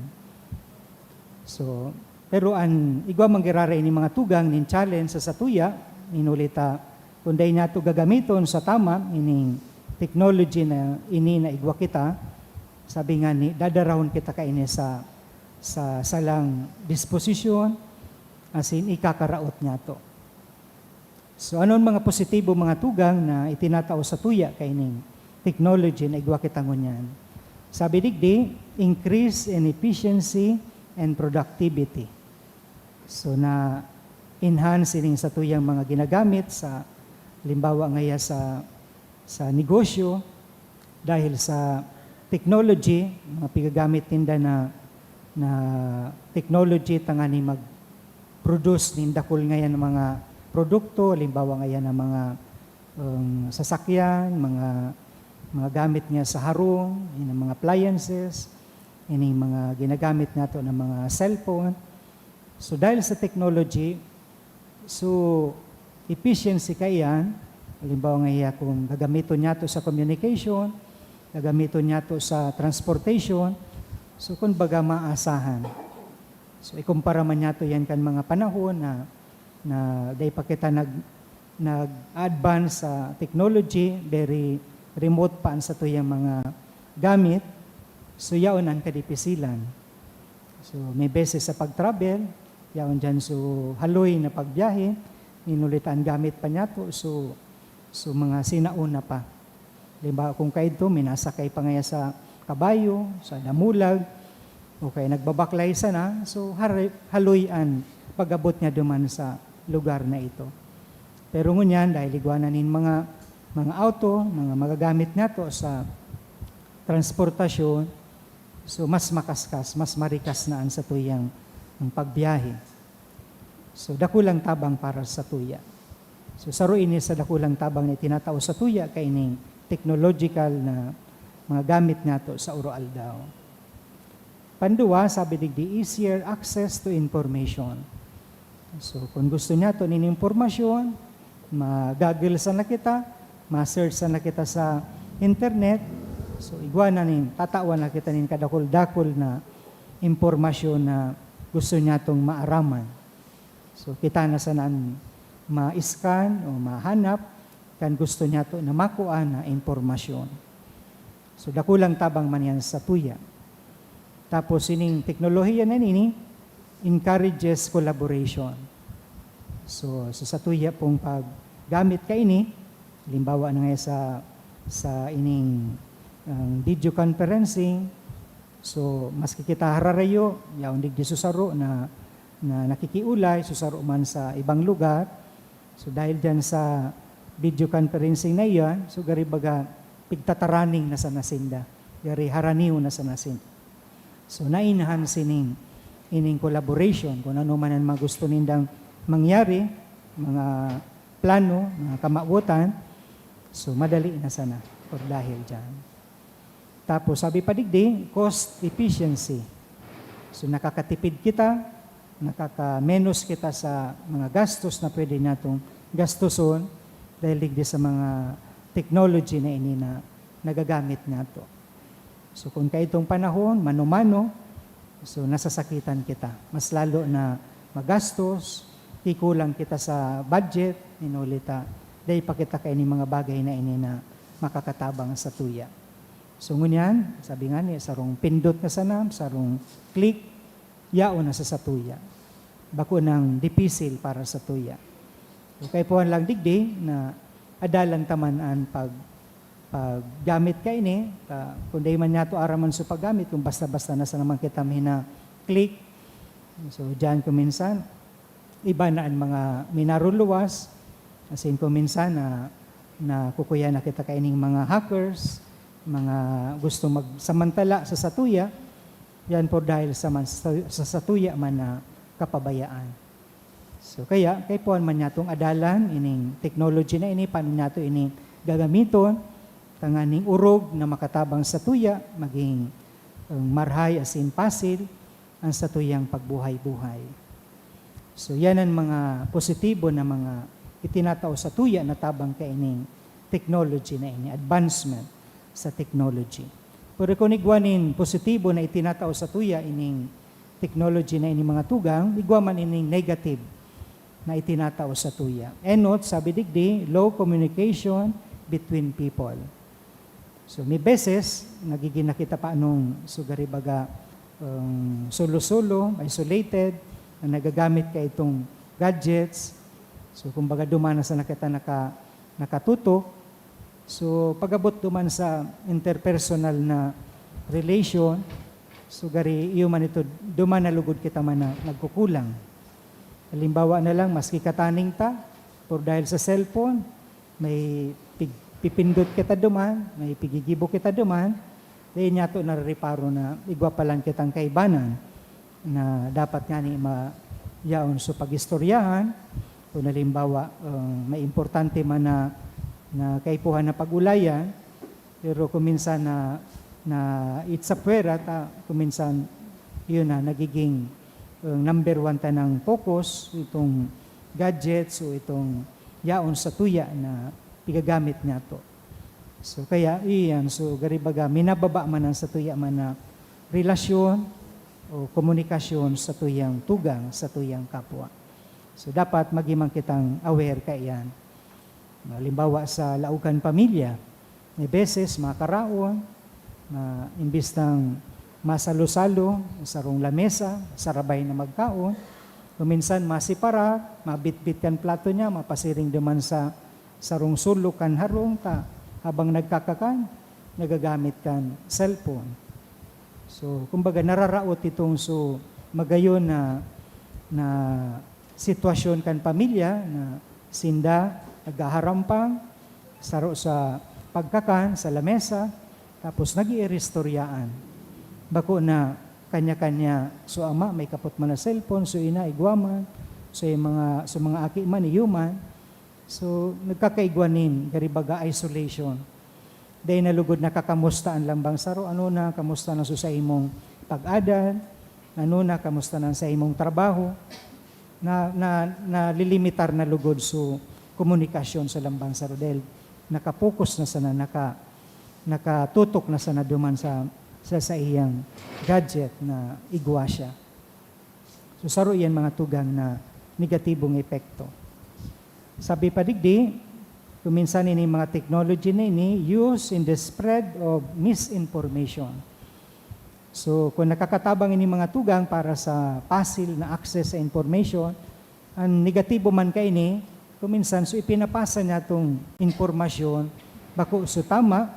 So, pero ang igwa manggirara ini mga tugang nin challenge sa satuya, inulita, kung day nato gagamiton sa tama, ining technology na ini na igwa kita, sabi nga ni, dadarahon kita kaini sa salang disposisyon, as in ikakaraot niya to. So, anon mga positibo mga tugang na itinatao sa tuya kaining technology na igwa kita ngunyan. Sabi digdi, increase in efficiency and productivity. So na enhance ining sa tuyang mga ginagamit sa limbawa ngaya sa negosyo dahil sa technology, mga pigagamit tinda na technology tangani mag-produce nin dakol ngayon ng mga produkto, halimbawa ngayon ng mga sasakyan, mga gamit niya sa harong, yung mga appliances, yung mga ginagamit nato ng mga cellphone. So dahil sa technology, so efficiency kayan, halimbawa ngayon kung gagamiton niya to sa communication, gagamiton niya to sa transportation, so kung baga maasahan. So ikumpara man niya to yan kan mga panahon na dahil pa kita nag-advance sa technology, very remote pa sa to yung mga gamit, so yaon ang kadipisilan. So may beses sa pag-travel, yaon dyan so haloy na pagbiyahe, ninulitan gamit pa niya to, so mga sinauna pa. Diba, kung kayo ito, minasakay pa ngaya sa kabayo, sa damulag, o kaya nagbabaklay sana, so haloyan pag-abot niya duman sa lugar na ito. Pero ngunyan, dahil igwanan nin mga auto, mga magagamit niya to sa transportasyon, so mas makaskas, mas marikas naan sa tuyang ang pagbiyahe. So dakulang tabang para sa tuya. So saruin ni sa dakulang tabang na tinatao sa tuya kay ning technological na mga gamit nato sa uro aldaw. Panduwa, sabi digdi, easier access to information. So kung gusto niya to nin impormasyon, mag-google sa nakita, ma-search sa nakita sa internet, so igwana nin, tatawan na kita nin kadakol-dakol na impormasyon na gusto niya tong maaraman. So kita na sanaan ma-scan o mahanap kan gusto niya to na makuha na impormasyon. So dakulang tabang man yan sa tuya. Tapos ining teknolohiya na nini encourages collaboration. So sa tuya pong paggamit ka ini, halimbawa na nga sa ining video conferencing, so mas kikita hararayo, yaon digdi susaro na nakikiulay, susaro man sa ibang lugar. So dahil dyan sa video conferencing na iyan, so gari baga pigtataraning na sa nasinda, gari haraniw na sa nasinda. So nainahan sining ining collaboration, kung ano man ang magusto nindang mangyari, mga plano, mga kamabutan, so madali na sana or dahil dyan. Tapos sabi pa digdi, cost efficiency. So nakakatipid kita, nakaka-menos kita sa mga gastos na pwede natong gastuson dahil digdi sa mga technology na ini na nagagamit nato. So kung kaitong panahon, mano-mano, so nasasakitan kita. Mas lalo na magastos, ikulang kita sa budget, inulita, dahil pa kita kayo mga bagay na ini na makakatabang sa tuya. So ngunyan, sabi nga niya, sarong pindot na sanam, sarong click, yao na sa satuya. Bako ng dipisil para sa tuya. Okay po lang digdi na adalan taman paggamit ka ini, kung di man nato araman sa paggamit, kung basta-basta na sa naman kita na click. So dyan kuminsan, iba na ang mga minaruluwas, as in kuminsan na kukuya na kita kaining mga hackers, mga gusto magsamantala sa satuya, yan po dahil sa satuya man na kapabayaan. So kaya, kay po man natong adalan, ining technology na ini, paano nato ining gagamiton, tanganing urog na makatabang sa tuya, maging marhay as in pasil, ang satuyang pagbuhay-buhay. So yan ang mga positibo na mga itinatao sa tuya na tabang kaining technology na ini, advancement sa technology. Pero kung igwanin positibo na itinatao sa tuya ining technology na ini mga tugang, igwaman ining negative na itinatao sa tuya. Enot, sabi digdi, low communication between people. So may beses, nagiging nakita pa anong sugari baga solo-solo, isolated, na nagagamit ka itong gadgets. So kumbaga dumana sa nakita nakatutok. So pagabot duman sa interpersonal na relation, so gari iyo man ito, duman na lugod kita man na nagkukulang. Halimbawa na lang, maski kataning ta, or dahil sa cellphone, may pipindot kita duman, may pigigibo kita duman, Dahil niya to nariparo na igwa palang kitang kaibanan na dapat nga ni yaon so pagistoryahan kung halimbawa may importante man na kaipuhan na pagulayan, pero kuminsan na it's a puwera, kuminsan yun na nagiging number one tanang focus itong gadgets o itong yaon sa tuya na pigagamit niya to. So kaya iyan, so garibaga minababa man ang sa tuya man na relasyon o komunikasyon sa tuyang tugang, sa tuyang kapwa. So dapat magimang kitang aware ka iyan. Halimbawa sa laugan pamilya, may beses makaraon, na imbis ng masalo-salo, sarong lamesa, sarabay na magkaon, kuminsan masipara, mabitbit kan plato niya, mapasiring duman sa sarong sulok kan harong ta, habang nagkakakan, nagagamit kan cellphone. So, kumbaga nararaot itong so magayon na sitwasyon kan pamilya na sinda, nagaharampang, saro sa pagkakan, sa lamesa, tapos nag-iirestoryaan. Bako na kanya-kanya, so ama may kapot man na cellphone, so ina igwaman, so mga aki man iyuman. So nagkakaigwanin, garibaga isolation. Dahil nalugod na kakamustaan lang bang saro, ano na, kamusta na sa imong pag-adal, ano na, kamusta na sa imong trabaho, na lilimitar na lugod so komunikasyon sa lambang saro. Dahil nakapokus na sana, nakatutok na sana duman sa iyang gadget na igwa siya. So saro yan mga tugang na negatibong epekto. Sabi pa digdi, kuminsan ini mga technology na ini used in the spread of misinformation. So kung nakakatabang ini mga tugang para sa pasil na access sa information, ang negatibo man ka ini, kuminsan so ipinapasa niya itong informasyon, bako so tama,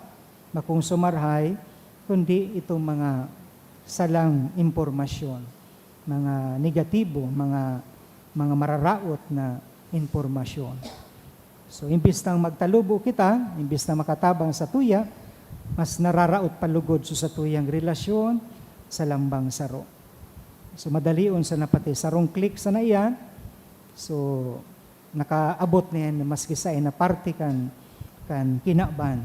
bakong sumarhay, kundi itong mga salang impormasyon, mga negatibo, mga mararaot na informasyon. So, imbis nang magtalubo kita, imbis na makatabang sa tuya, mas nararaot palugod sa tuyang relasyon sa lambang saro. So, madalion sa napati. Sarong click sa na iyan, so, nakaabot na yan maski sa na parte kan kinaban.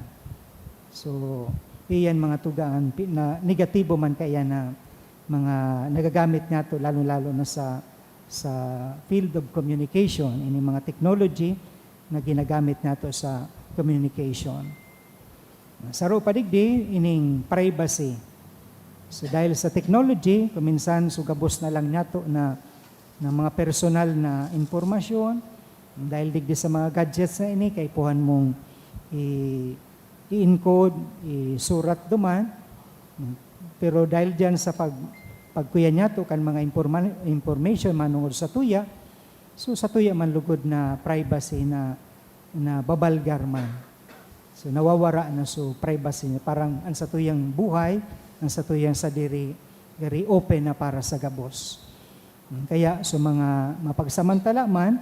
So, iyan mga tugaan na negatibo man kaya na mga nagagamit nga to lalo-lalo na sa field of communication, ini mga technology na ginagamit nato sa communication. Saro padigdi ining privacy. So dahil sa technology, kuminsan sugabos na lang nato na mga personal na impormasyon, dahil digdi sa mga gadgets na ini, kay puhan mong i-encode, isurat duman, pero dahil dyan sa pagkuya niya to kan mga information manungod sa tuya, so sa tuya man lugod na privacy na babalgar man. So nawawara na so privacy niya. Parang ang sa tuyang buhay, ang sa tuyang sa diri open na para sa gabos. Kaya so mga mapagsamantala man,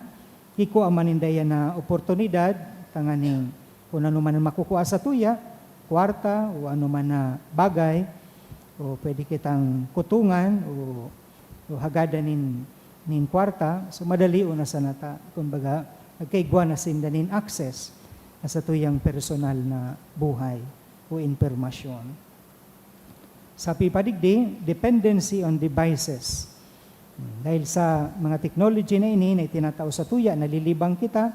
iko ang manindaya na oportunidad, tanganing kung ano man makukuha sa tuya, kwarta o ano man na bagay, o pwede kitang kutungan o hagadanin nin kwarta, so madali o na sa nata, kumbaga, nagkaigwa na sindanin access na sa tuyang personal na buhay o impormasyon. Sa pipadigdi, dependency on devices. Dahil sa mga technology na ini na itinatao sa tuya, nalilibang kita,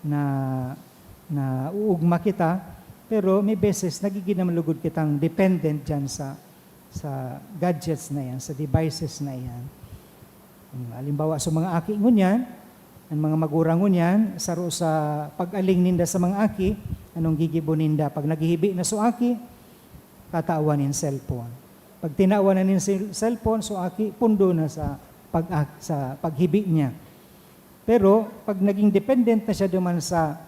na uugma kita, pero may beses nagiging malugod kitang dependent dyan sa gadgets na yan, sa devices na yan. Halimbawa sa mga aki ngunyan, ang mga magurang ngunyan, saro sa pag-aling ninda sa mga aki, anong gigibo ninda? Pag naghihibi na so aki, tataawanin cellphone. Pag tinaawanan nin cellphone, so aki, pundo na sa paghibi niya. Pero pag naging dependent na siya duman sa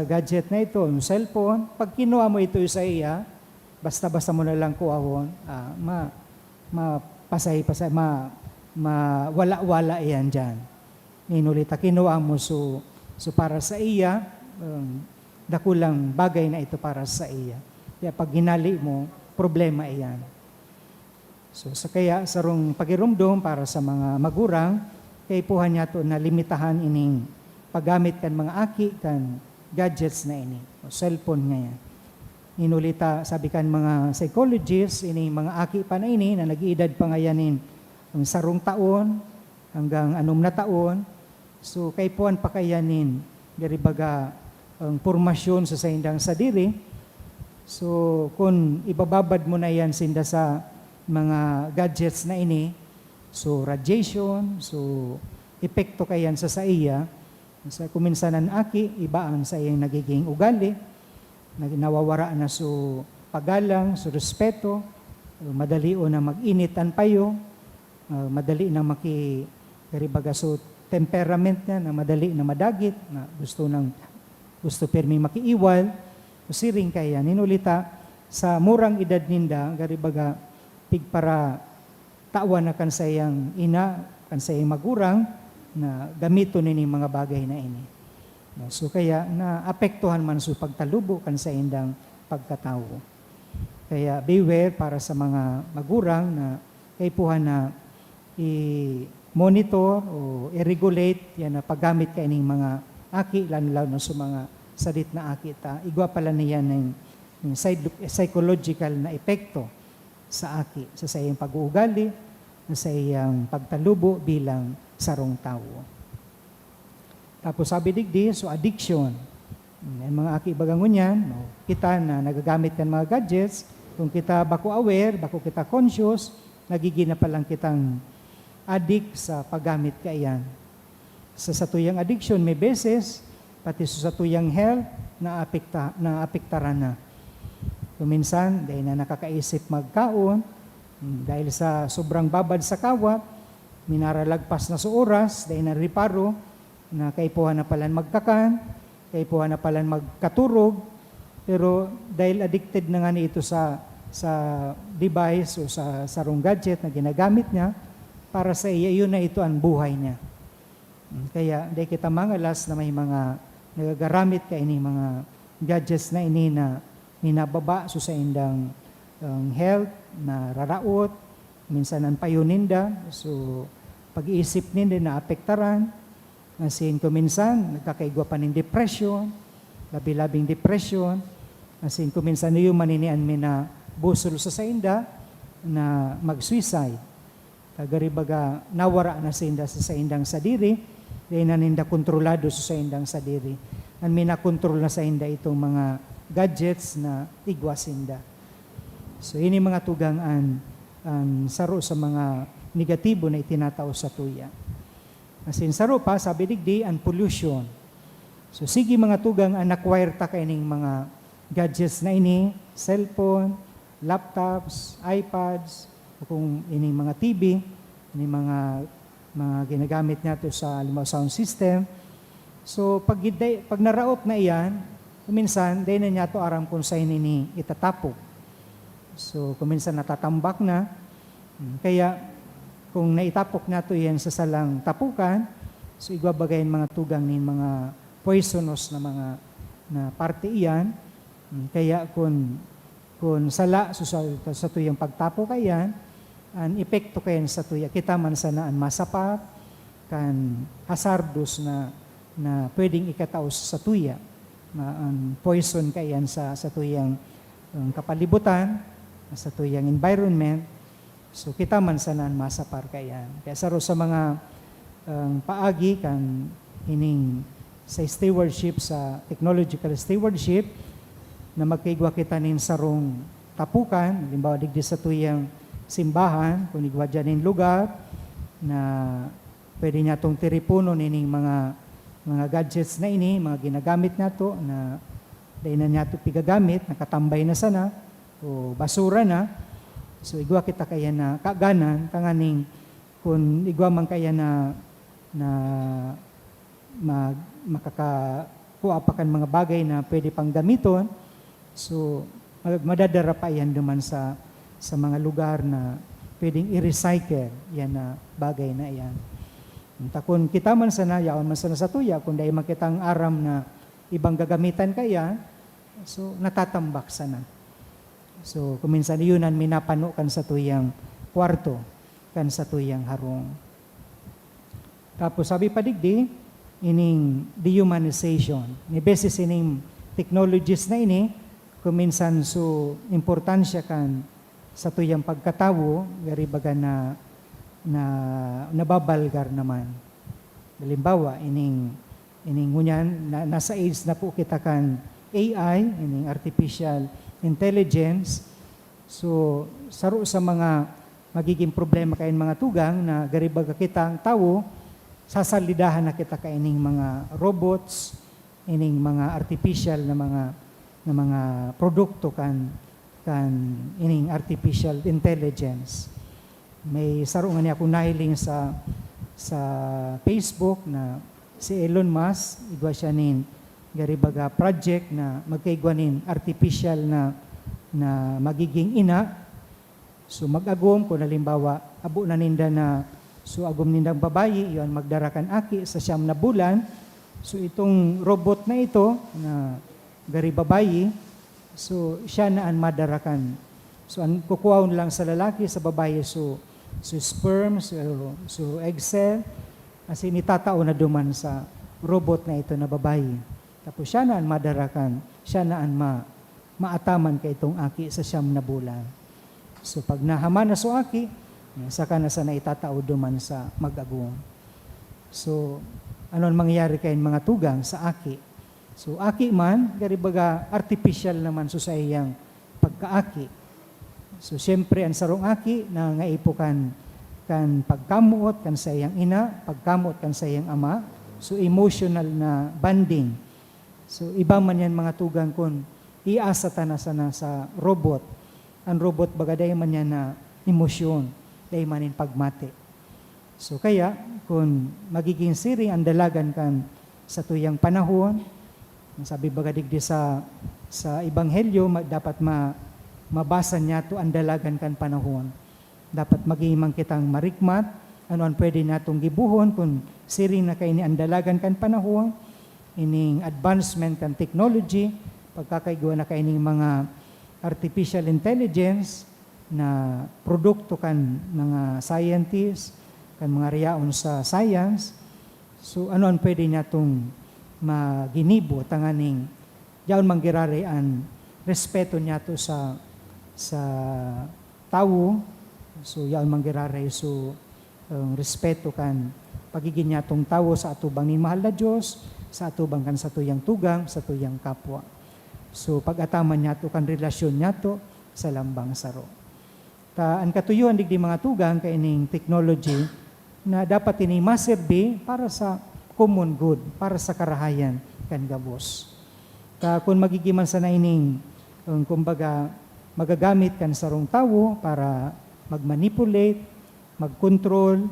gadget na ito, yung cellphone, pag kinuha mo ito sa iya, basta-basta mo na lang kuahon, wala-wala yan dyan. Ninulita, kinuha mo so para sa iya, dakulang bagay na ito para sa iya. Kaya pag ginali mo, problema iyan. So sa kaya sarong pagirumdom para sa mga magurang, kay puhan niya to na limitahan ining paggamit kan mga aki kan gadgets na ini, o cellphone ngayon. Inulita, sabi kan mga psychologists, ini mga aki pa na ini, na nag-iedad pa ngayanin ang sarong taon hanggang 6 na taon. So kay puan pa kayanin, dari baga ang pormasyon sa saindang sa diri. So kung ibababad mo na yan sinda sa mga gadgets na ini, so radiation, so epekto kayan sa iya, sa kuminsanan aki, ibaan sa iyang nagiging ugali, nawawara na so pagalang, so respeto, madali o na mag-initan payo, madali na karibaga so temperament niya na madali na madagit, na gusto permi makiiwal, o siring kaya ninulita sa murang edad ninda, garibaga pigpara tawan na kan sa iyang ina, kan sa iyang magurang, na gamito nini mga bagay na ini. So kaya naapektuhan man sa pagtalubo kan sa indang pagkatao. Kaya beware para sa mga magurang na kaipuhan na i-monitor o i-regulate yan na paggamit ka ining mga aki, lalo na sa mga salit na aki. Igwa pala niya ng psychological na epekto sa aki, sa iyang pag-uugali, sa iyang pagtalubo bilang sarong tao. Tapos sabi digdi, so addiction. Yung mga aki bagangon yan, kita na nagagamit kan mga gadgets, kung kita bako aware, bako kita conscious, nagigina pa lang kitang addict sa paggamit kaiyan. Sa satuyang addiction, may beses, pati sa satuyang health, naapektaran na. Kuminsan, dahil na nakakaisip magkaon, dahil sa sobrang babad sa kawat, minaralagpas na sa oras, dahil na riparo, na kaipuhan na palan magkakan, kaipuhan na palan magkaturog, pero dahil addicted na nga ito sa device o sa sarong gadget na ginagamit niya, para sa iya, yun na ito ang buhay niya. Kaya dahil kita mangalas na may mga nagagaramit ka ini mga gadgets na ini na minababa so sa indang health na raraot, minsan ang payuninda, so pag-iisip ninda na apektaran, asin kuminsan nagkakaigwa pa ng depression, labi-labing depression, asin kuminsan niyo maninian mi na busol sa sainda na mag-suicide. Kagaribaga nawara na sainda sa saindang sadiri, dahil naninda kontrolado sa saindang sadiri. Ang minakontrol na sainda itong mga gadgets na igwa sinda. So ini mga tugang ang saro sa mga negatibo na itinatao sa tuya. Asin saro pa, sabi digdi, ang pollution. So sige mga tugang ang acquire ta kaining mga gadgets na ini, cellphone, laptops, iPads, o kung ini mga TV, ini mga ginagamit nato sa sound system. So pag naraot na iyan, kuminsan, dahil na niya to aram kung sa ini itatapok. So kuminsan natatambak na, kaya kung naitapok nato yan sa salang tapukan, so igwabagayin mga tugang nin mga poisonous na mga na parte iyan. Kaya kung sala so sa tuyang pagtapo kayan, ang epekto kayan sa tuya, kita man sanaan masapat, kan hazardous na pwedeng ikataos sa tuya, na ang poison kayan sa tuyang kapalibutan, sa tuyang environment. So kita man sanaan masapar kayan. Kaya saro sa mga paagi kan hining sa stewardship, sa technological stewardship, na magkaigwa kita nin sarong tapukan, halimbawa digdi sa tuyang simbahan, kung igwa dyan nin lugar, na pwede niya itong tiripuno nining mga gadgets na ini, mga ginagamit nato na dahil na niya ito pigagamit, nakatambay na sana, o basura na. So igwa kita kaya na kaganan, kanganing kung igwa man kaya na makakakuha pa kan mga bagay na pwede pang gamiton, so madadara pa yan naman sa mga lugar na pwedeng i-recycle yan na bagay na yan. Kung kita man sana, yaon man sana sa tuya, kung dahil makitang aram na ibang gagamitan kaya, so natatambak sana. So kuminsan yunan minapano kan sa tuyang kwarto, kan sa tuyang harong. Tapos sabi pa digdi, ining dehumanization. Ni beses ining technologies na ini, kuminsan so importansya kan sa tuyang pagkatawo, gari baga na nababalgar naman. Halimbawa, ining ngunyan, nasa age na po kita kan AI, ining artificial intelligence. So, saro sa mga magiging problema kain mga tugang na garibaga kita ang tao, sasalidahan na kita kaining mga robots, ining mga artificial na mga produkto kan ining artificial intelligence. May saro nga niya akong nahiling sa Facebook na si Elon Musk, igwa siya nin garibaga project na magkaigwanin artificial na magiging ina. So mag-agom kung halimbawa abo na ninda na so agom nindang babayi, yon magdarakan aki sa 9 na bulan. So itong robot na ito na gari babayi, so siya na ang madarakan. So ang kukuhaon lang sa lalaki, sa babayi, so sperm, so egg cell, as in itatao na duman sa robot na ito na babayi. Tapos siya na ang madarakan, siya na ang maataman kay itong aki sa 9 na bulan. So pag nahaman na so aki, saka na sa naitatao duman sa mag-agong. So ano mangyayari kay mga tugang sa aki? So aki man, garibaga artificial naman so sa iyang pagkaaki. So siyempre ang sarong aki na ngaipo kan pagkamuot kan sa iyang ina, pagkamuot kan sa iyang ama. So emotional na bonding. So iba man yan mga tugang kun iasa tanasa na sa robot. Ang robot bagaday man yan na emosyon, day manin pagmati. So kaya kung magiging siring ang dalagan kan sa tuyang panahon, sabi bagadigdi sa Ebanghelyo, dapat mabasa niya to ang dalagan kan panahon. Dapat maging kitang marikmat, ano ang pwede natong gibuhon kung siring na kaini ang dalagan kan panahon, ining advancement kan technology, pagkakaigwa na kaining mga artificial intelligence na produkto kan mga scientists, kan mga riyaon sa science. So ano ang pwede natong maginibo tanganing yaon manggirari ang respeto niya to sa tao. So yaon manggirari so respeto kan pagiging niya tong tao sa atubang ni mahal na Diyos, sa atubang kan sa tuyang tugang, sa tuyang kapwa. So pag-ataman niya to kan relasyon niya to sa lambang saro. Ang katuyuan digdi mga tugang kaining technology na dapat ini maserbi para sa common good, para sa karahayan kan gabos. Kung magigiman sa naining, kumbaga, magagamit kan sarong tao para mag-manipulate, mag-control,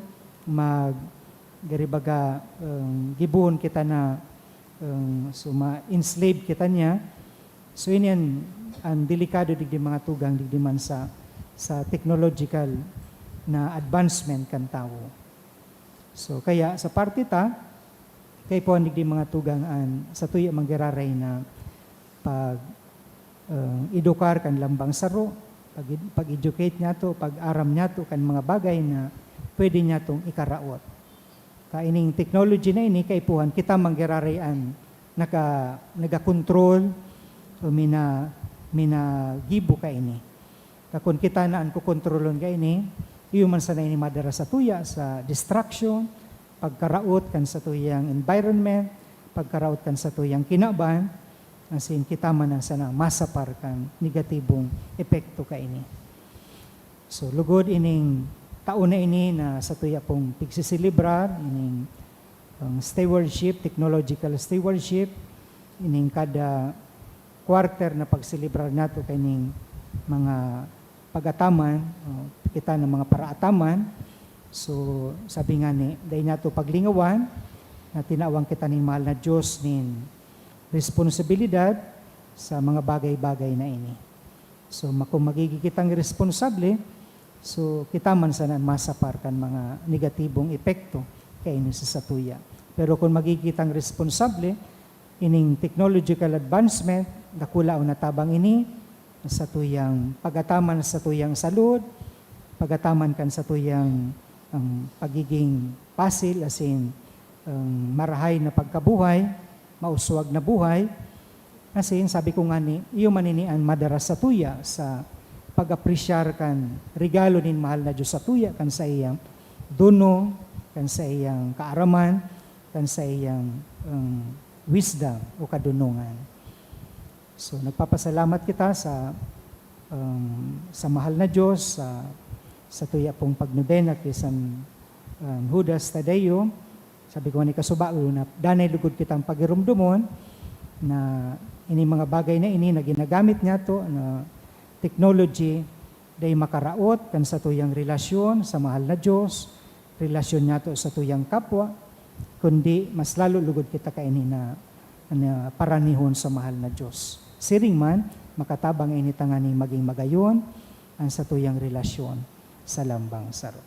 garibaga, gibuhon kita na, so ma-enslave kita niya. So yun yan, ang delikado digdi mga tugang, digdi man sa technological na advancement kan tao. So kaya sa parte ta, kay po di mga tugang sa tuya manggiraray na pag edukar kan lambang saro, pag-educate niya to, pag-aram niya to kan mga bagay na pwede niya tong ikaraot. Ining technology na ini kay puhan kita manggiraray nagakontrol o gibo ka ini. Kung kita na kukontrolon ka ini, iyo man sa na ini madara sa tuya sa distraction, pagkaraot kan sa tuyang environment, pagkaraot kan sa tuyang kinaban, asin kita man ang sana masapar kan negatibong epekto ka ini. So lugod ining taon na ini na sa tuya pong pigsisilibrar, ining stewardship, technological stewardship, ining kada quarter na pagsilibrar nato kaining mga pag-ataman, kita ng mga paraataman. So, sabi nga ni, dahil nato paglingawan, na tinawang kita ni mahal na Diyos nin responsibilidad sa mga bagay-bagay na ini. So, kung magiging kitang responsable, so kita man sana masapar kan mga negatibong epekto kay ini sa satuya. Pero kung magiging kitang responsable, ining technological advancement, dakula o natabang ini, sa tuyang pagataman sa tuyang salud, pagataman kan sa tuyang pagiging pasil, as in marahay na pagkabuhay, mauswag na buhay. As in, sabi ko nga ni, iyo maninian madara sa tuya sa pag-apresyar kan regalo nin mahal na Diyos sa tuya, kan sa iyang duno, kan sa iyang kaaraman, kan sa iyang wisdom o kadunungan. So nagpapasalamat kita sa mahal na Diyos, sa tuya pong pagnobena kisan Judas Tadeo. Sabi ko ni kasubao na danay lugod kitang pagirumdumon na ini mga bagay na ini na ginagamit niya to na technology day makaraot kan sa tuyang relasyon sa mahal na Diyos, relasyon niya to sa tuyang kapwa, kundi mas lalo lugod kita kaini na paranihon sa mahal na Diyos. Siring man, makatabang ini tangani maging magayon ang sa tuyang relasyon sa lambang saro.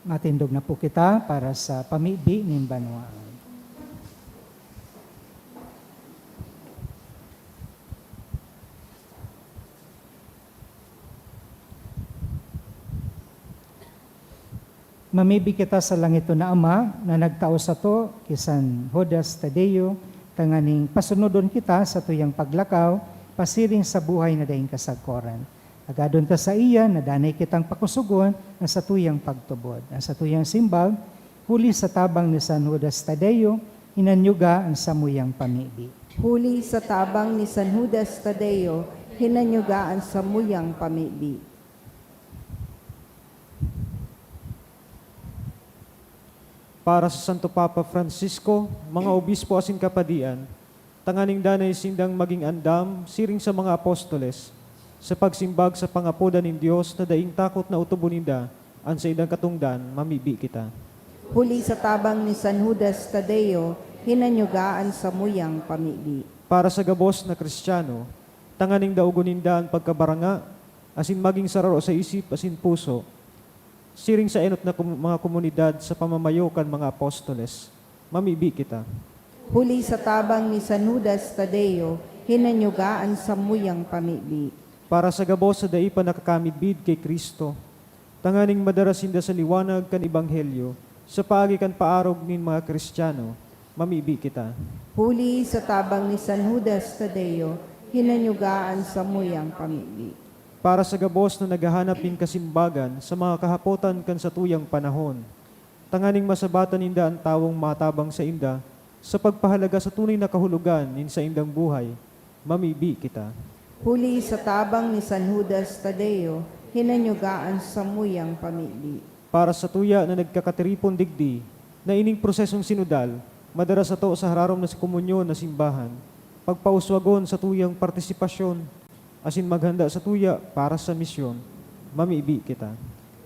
Matindog na po kita para sa pamibi ng banwaan. Mamibig kita sa langito na Ama na nagtao sa to kisan Judas Tadeo, tanganing pasunodon kita sa tuyang paglakaw, pasiring sa buhay na daing kasagkoran. Agadon ta sa iya na danay kitang pakusugon na sa tuyang pagtubod. Sa tuyang simbag, huli sa tabang ni San Judas Tadeo, hinanyuga ang samuyang pamibi. Huli sa tabang ni San Judas Tadeo, hinanyuga ang samuyang pamibi. Para sa Santo Papa Francisco, mga obispo asin kapadian, tanganing danay sindang maging andam, siring sa mga apostoles, sa pagsimbag sa pangapoda ng Diyos na daing takot na utubuninda, ang sa idang katungdan, mamibi kita. Huli sa tabang ni San Judas Tadeo, hinanyugaan sa muyang pamibi. Para sa gabos na Kristiyano, tanganing dauguninda ang pagkabaranga, asin maging sararo sa isip asin puso, siring sa enot na mga komunidad sa pamamayo kan mga apostoles, mamibi kita. Huli sa tabang ni San Judas Tadeo, hinanyugaan sa muyang pamibi. Para sa gabos sa daipa nakakamidbid kay Kristo, tanganing madarasinda sa liwanag kan Ebanghelyo, sa paagi kan paarog nin mga Kristiyano, mamibi kita. Huli sa tabang ni San Judas Tadeo, hinanyugaan sa muyang pamibi. Para sa gabos na naghahanap ng kasimbagan sa mga kahapotan kan sa tuyang panahon, tanganing masabatan ninda ang tawong matabang sa inda, sa pagpahalaga sa tunay na kahulugan nin sa indang buhay, mamibi kita. Huli sa tabang ni San Judas Tadeo, hinanyugaan sa muyang pamibi. Para sa tuya na nagkakatiripon digdi, na ining prosesong sinudal, madara sa to sa hararom na si komunyon na simbahan, pagpauswagon sa tuyang partisipasyon, asin maghanda sa tuya para sa misyon, mamibi kita.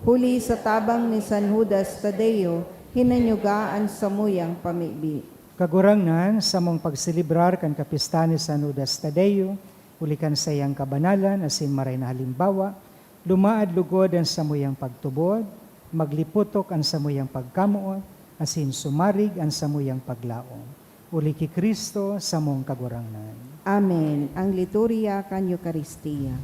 Huli sa tabang ni San Judas Tadeo, hinanyugaan sa muyang pamibi. Kagurangnan sa mong pagsilibrar kan kapista ni San Judas Tadeo, ulikan sa iyang kabanalan asin maray na halimbawa, lumaad lugod ang samuyang pagtubod, magliputok ang samuyang pagkamuot, asin sumarig ang samuyang paglaong. Uli ki Kristo sa mong kagurangnan. Amen. Ang liturya kan Eucharistia.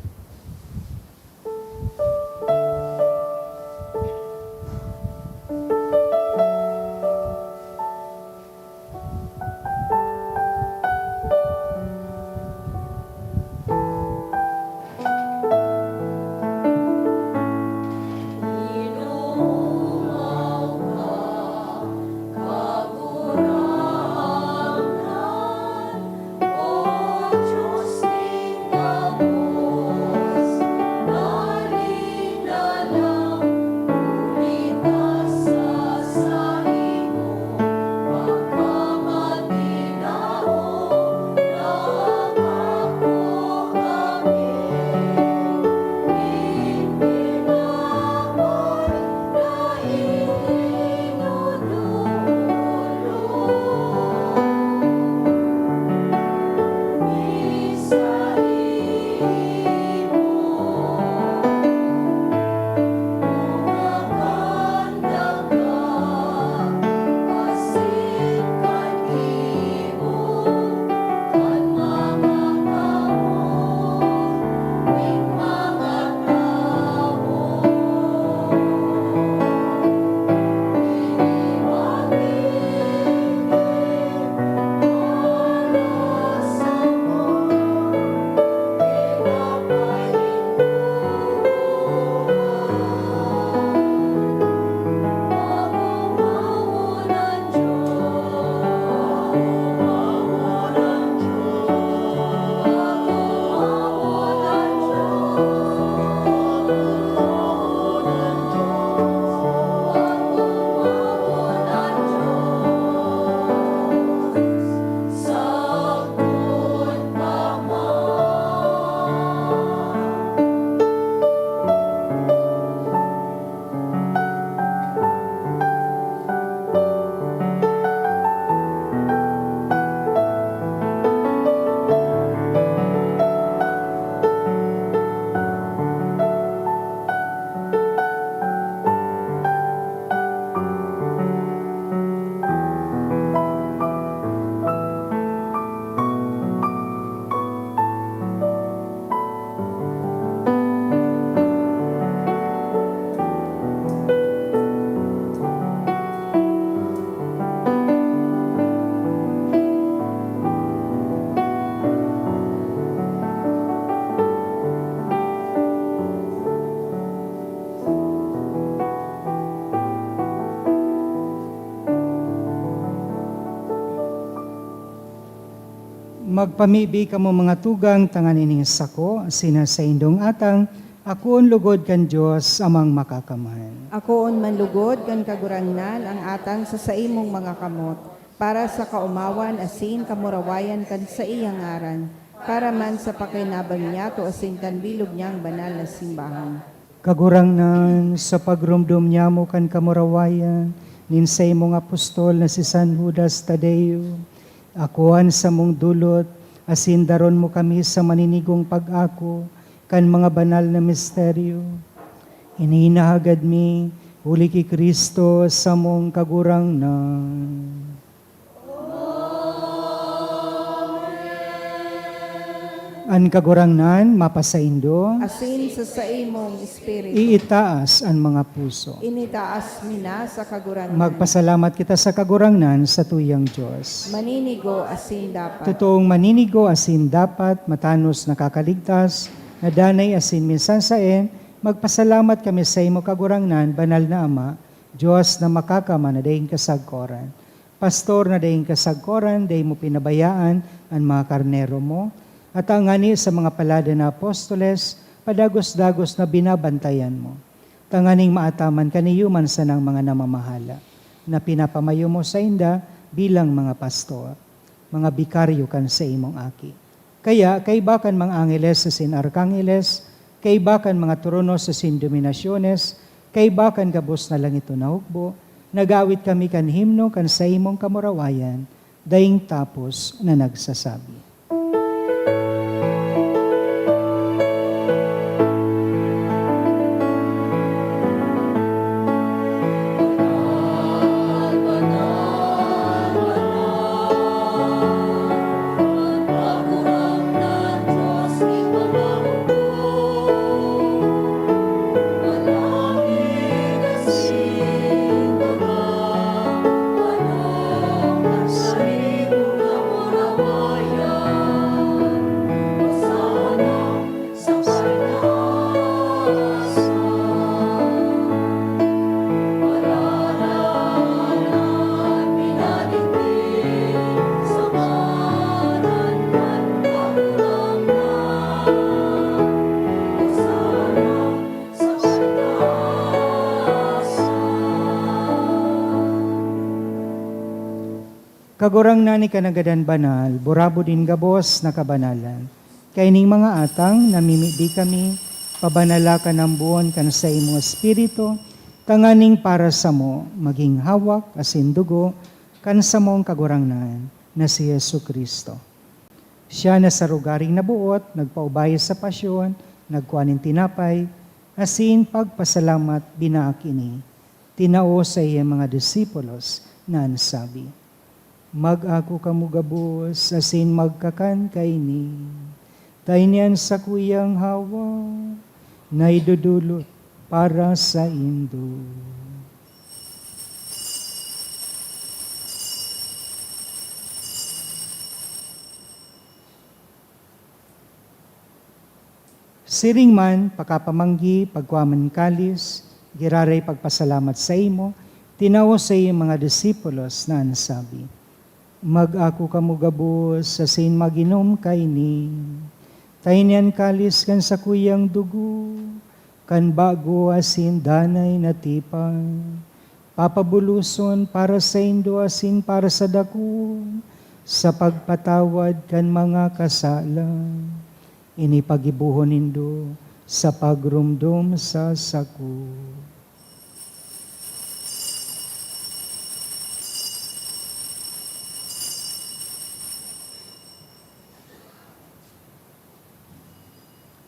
Diyos ng amor, Magpamibi ka mo mga tugang tanganing sako, sina sa indong atang, akoon lugod kan Diyos amang makakamahan. Akoon manlugod kan kagurangnan ang atang sa saimong mga kamot, para sa kaumawan asin kamurawayan kan sa iyang ngaran, para man sa pakinabang niya to asin kan bilog niyang banal na simbahan. Kagurangnan sa pagrumdum niya mo kan kamurawayan, ninsay mong apostol na si San Judas Tadeo, akuan sa mong dulot, asin daron mo kami sa maninigong pag-ako, kan mga banal na misteryo. Ininahagad mi, huli ki Kristo sa mong kagurangnan. An kagurangnan, mapasaindo, Asin sa saimong espiritu, iitaas ang mga puso. initaas mina sa kagurangnan. Magpasalamat kita sa kagurangnan sa tuyang Diyos. Maninigo asin dapat. Totoong maninigo asin dapat, matanos nakakaligtas, na danay asin minsan saen, magpasalamat kami sa imo kagurangnan, banal na Ama, Diyos na makakama na dahing kasagkoran. Pastor na dahing kasagkoran, dahing mo pinabayaan ang mga karnero mo, at ang ngani sa mga palada na apostoles, padagos-dagos na binabantayan mo. Tanganing maataman kaniyuman sa ng mga namamahala, na pinapamayo mo sa inda bilang mga pastor, mga bikaryo kan sa imong aki. Kaya, kaibakan mga angeles sa sin arkangeles, kaibakan mga trono sa sin dominasyones, kaibakan gabos na lang ito na hukbo, nagawit kami kan himno kan sa imong kamurawayan, daing tapos na nagsasabi. Kagurang nani kanagadan banal, burabo din gabos na kabanalan. Kaining mga atang, namimidi kami, pabanala ka ng buwan kan sa imo espiritu, tanganing para sa mo, maging hawak, asin dugo, kan sa mong kagurangnan, na si Yesu Kristo. Siya na sa rugaring nabuot, nagpaubaya sa pasyon, nagkuhanin tinapay, asin pagpasalamat binaakini, tinao sa iyang mga disipulos na ansabi, mag-ako kamugabos, asin magkakan kaini. Tainian sa kuyang hawa, na idudulot para sa indo. Siring man, pakapamanggi, pagkuaman kalis, giraray pagpasalamat sa imo, tinao sa iyong mga disipulos na ansabi, mag-ako kamugabos, asin maginom kaini. Tainian kalis kan sa kuyang dugo, kan bago asin danay na tipan. Papabuluson para sa indo asin para sa dako, sa pagpatawad kan mga kasalan. Inipagibuhon nindo sa pagrumdum sa sako.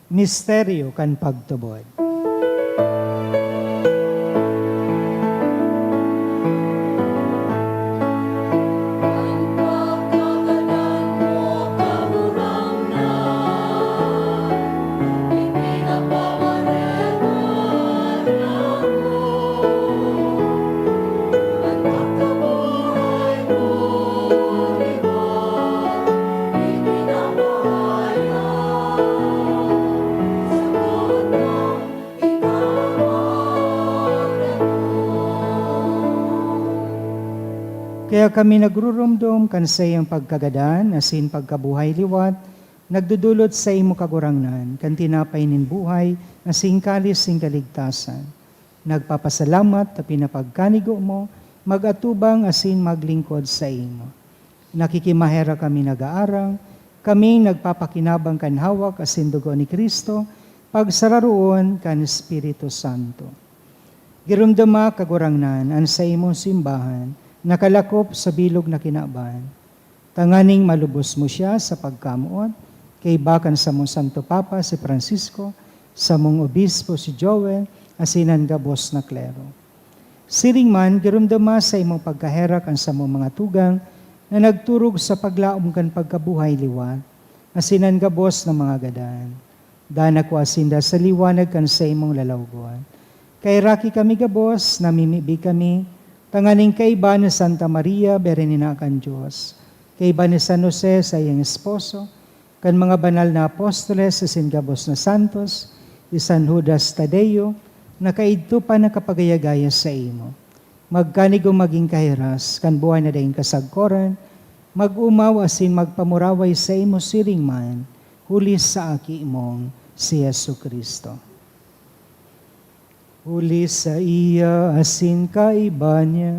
Misteryo kan pagtubod. Kaya kami nagrurumdom kan sa iyang pagkagadan, asin pagkabuhay liwat, nagdudulot sa imo kagurangnan, kan tinapay nin buhay, asin kalis sing kaligtasan. Nagpapasalamat na pinapagkanigo mo, magatubang asin maglingkod sa imo. Nakikimahera kami nag-aarang, kami nagpapakinabang kan hawak asin dugo ni Kristo, pagsararoon kan Espiritu Santo. Girumdama kagurangnan an sa imong simbahan, nakalakop sa bilog na kinaban. Tanganing malubos mo siya sa pagkamuot, kay bakan sa mong Santo Papa si Francisco, sa mong Obispo si Joel, asinan gabos na klero. Siring man, girumdama sa imong pagkaherak ang sa mong mga tugang, na nagturog sa paglaom kan pagkabuhay liwat, asinan gabos na mga gadan. Dana ko asinda sa liwanag kan sa imong lalawgon. Kay raki kami gabos, namimibi kami, tanganing kaiba ni Santa Maria, Berenina kan Diyos, kaiba ni San Jose sa iyang esposo, kan mga banal na apostoles sa singabos na santos, ni San Judas Tadeo, nakaidto pa na kapagayagaya sa imo. Magkanigo maging kahiras, kan buhay na daing kasagkoran, mag-umaw asin magpamuraway sa imo siring man, huli sa aki imong si Yesu Kristo. Huli sa iya, asin kaiba niya,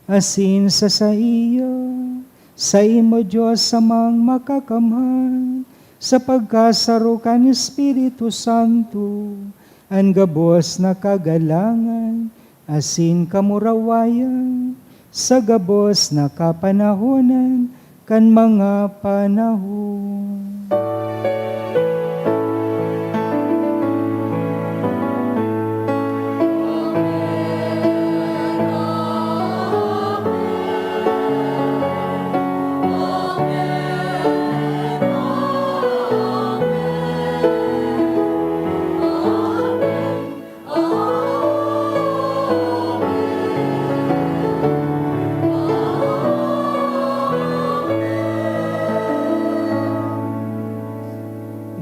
asin sa iya, sa imo Diyos samang makakamhan, sa pagkasarukan Espiritu Santo, ang gabos na kagalangan, asin kamurawayan, sa gabos na kapanahonan, kan mga panahon.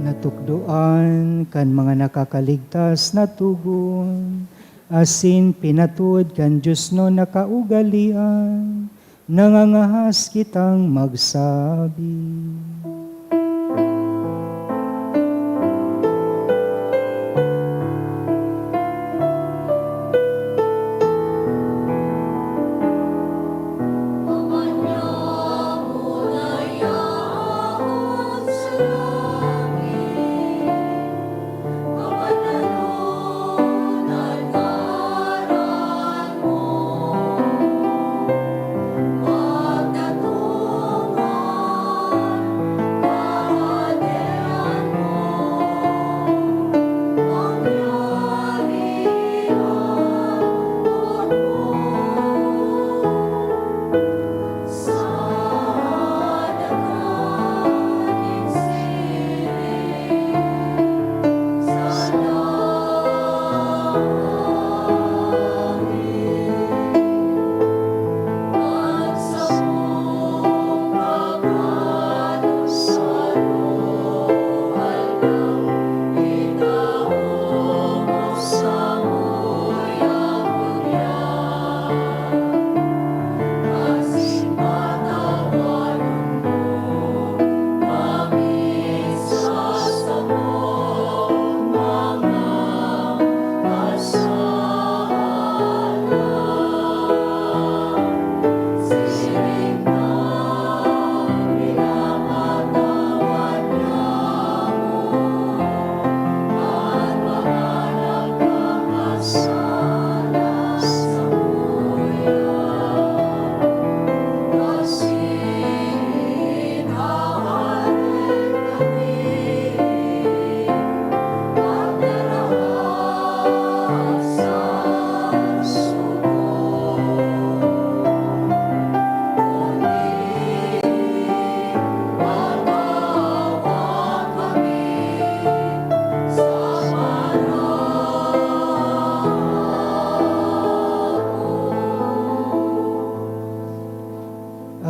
Natukdoan kan mga nakakaligtas na tugon, asin pinatuod kan Diyos no nakaugalian, nangangahas kitang magsabi.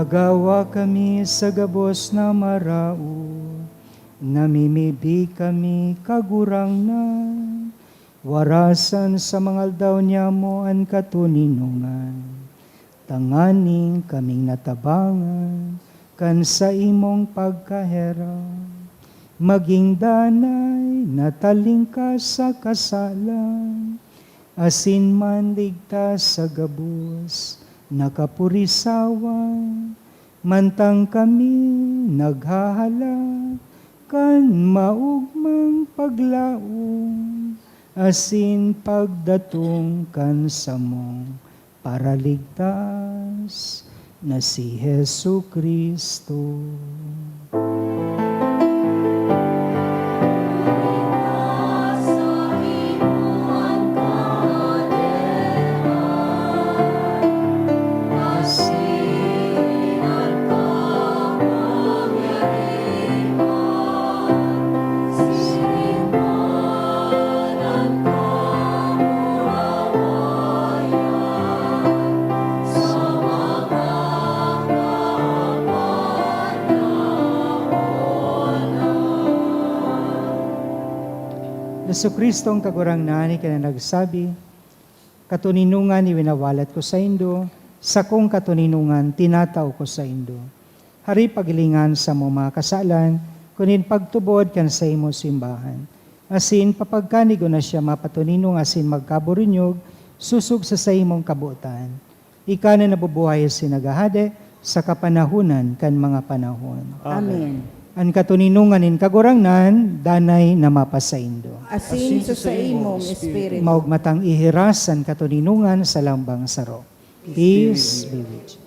Agawa kami sa gabos na marao, namimibi kami kagurang na, warasan sa mga aldaw niya mo ang katuninungan. tanganing kaming natabangan, kan sa imong pagkahera. Maging danay, natalingkas sa kasalan, asin man ligtas sa gabus, nakapurisawan, mantang kami naghahala, kan maugmang paglaong, asin pagdatong kan sa mong paraligtas na si Hesu Kristo. Yesu Kristong kagurang nani ka na nagsabi, katuninungan iwinawalat ko sa indo, sa kong katuninungan tinataw ko sa indo. Hari pagilingan sa mo mga kasalan, kunin pagtubod kan sa imo simbahan. Asin papagkanigo na siya mapatuninong asin magkaburinyog, susug sa imong kabutan. Ika na nabubuhay sinagahade sa kapanahunan kan mga panahon. Amen. Ang katuninunganin kagurangnan, danay na mapasaindo. Asin sa imong espiritu. Maugmatang ihirasan katuninungan sa lambang saro. Peace be with you.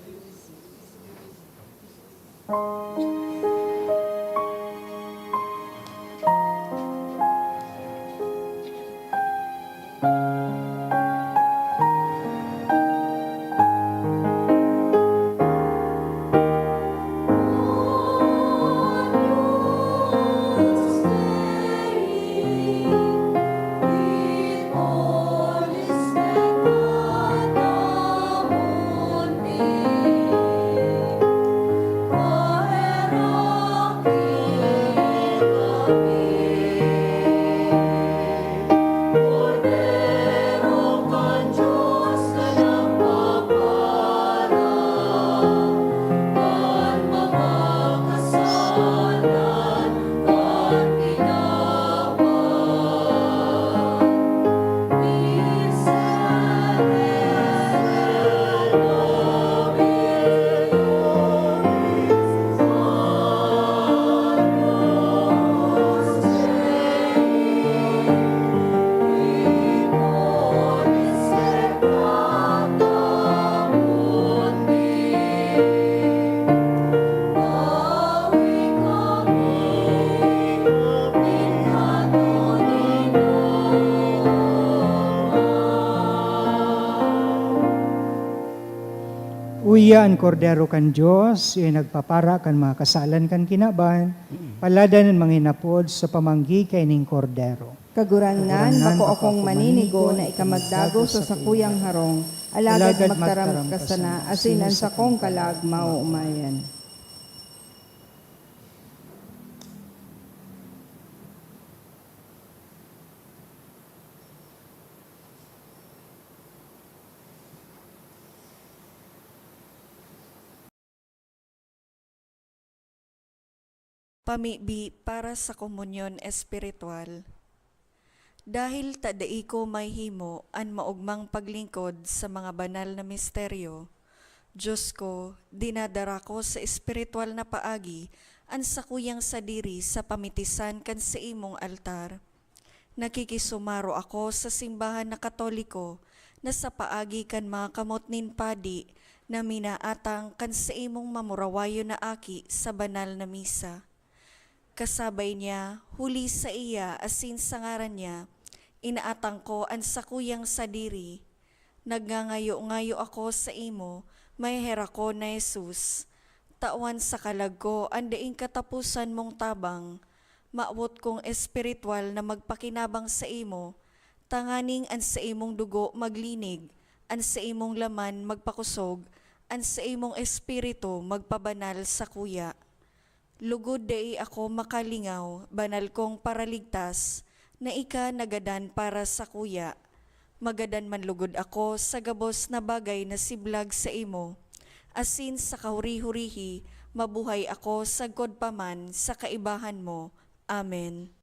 Uya ang kordero kan Diyos, yung nagpapara kan mga kasalan kan kinaban, paladan ang mga hinapod sa pamanggi kay ning kordero. Kagurangnan, bako akong maninigo na ikamagdago sa sakuyang harong, alagad magtaram ka sana, asinan sa kong kalag mauumayan. Pamibi para sa komunyon espiritual. Dahil tadai ko may himo an maugmang paglingkod sa mga banal na misteryo, Diyos ko, dinadara ko sa espiritual na paagi an sakuyang sadiri sa pamitisan kan sa imong altar. Nakikisumaro ako sa simbahan na Katoliko na sa paagi kan mga kamotnin padi na minaatang kan sa imong mamurawayo na aki sa banal na misa. Kasabay niya, huli sa iya asin sa ngaran niya, inaatang ko ang sakuyang sadiri. Nagngangayo-ngayo ako sa imo, may hera ko na Jesus. Tawan sa kalag ko, andaing katapusan mong tabang, maawot kong espiritual na magpakinabang sa imo, tanganing an sa imong dugo maglinig, an sa imong laman magpakusog, an sa imong espiritu magpabanal sa kuya. Lugod dai ako makalingaw, banal kong paraligtas, na ika nagadan para sa kuya. Magadan man lugod ako sa gabos na bagay na siblag sa imo, asin sa kahuri-hurihi, mabuhay ako sagkod paman sa kaibahan mo. Amen.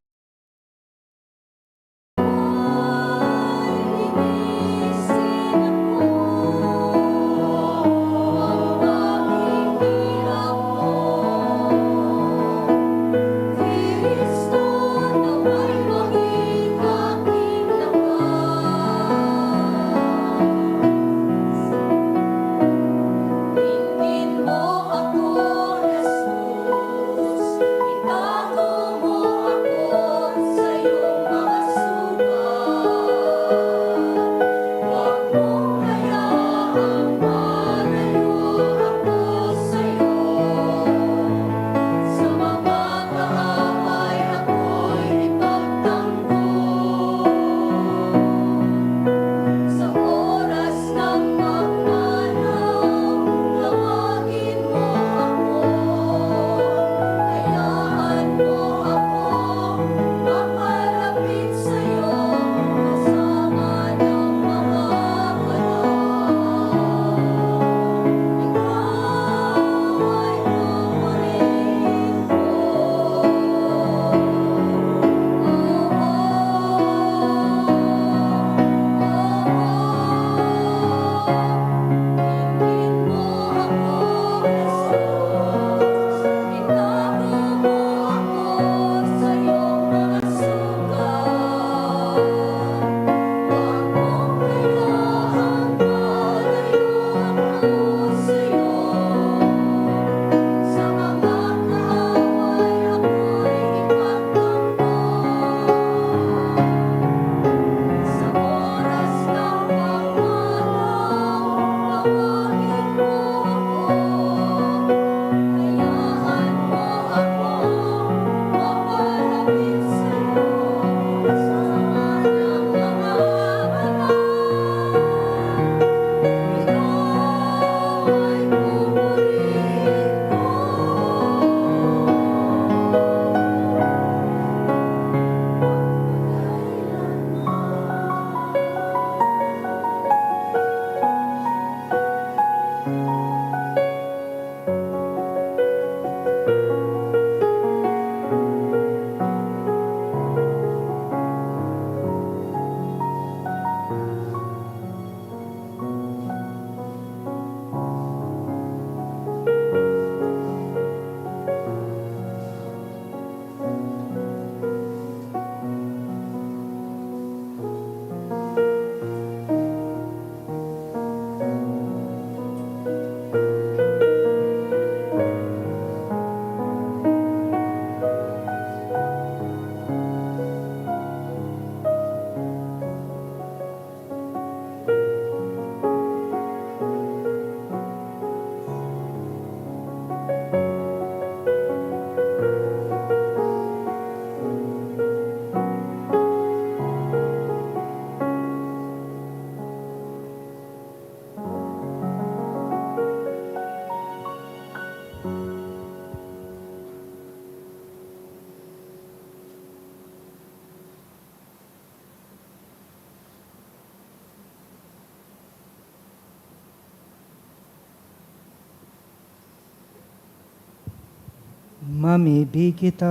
Mamibig kita,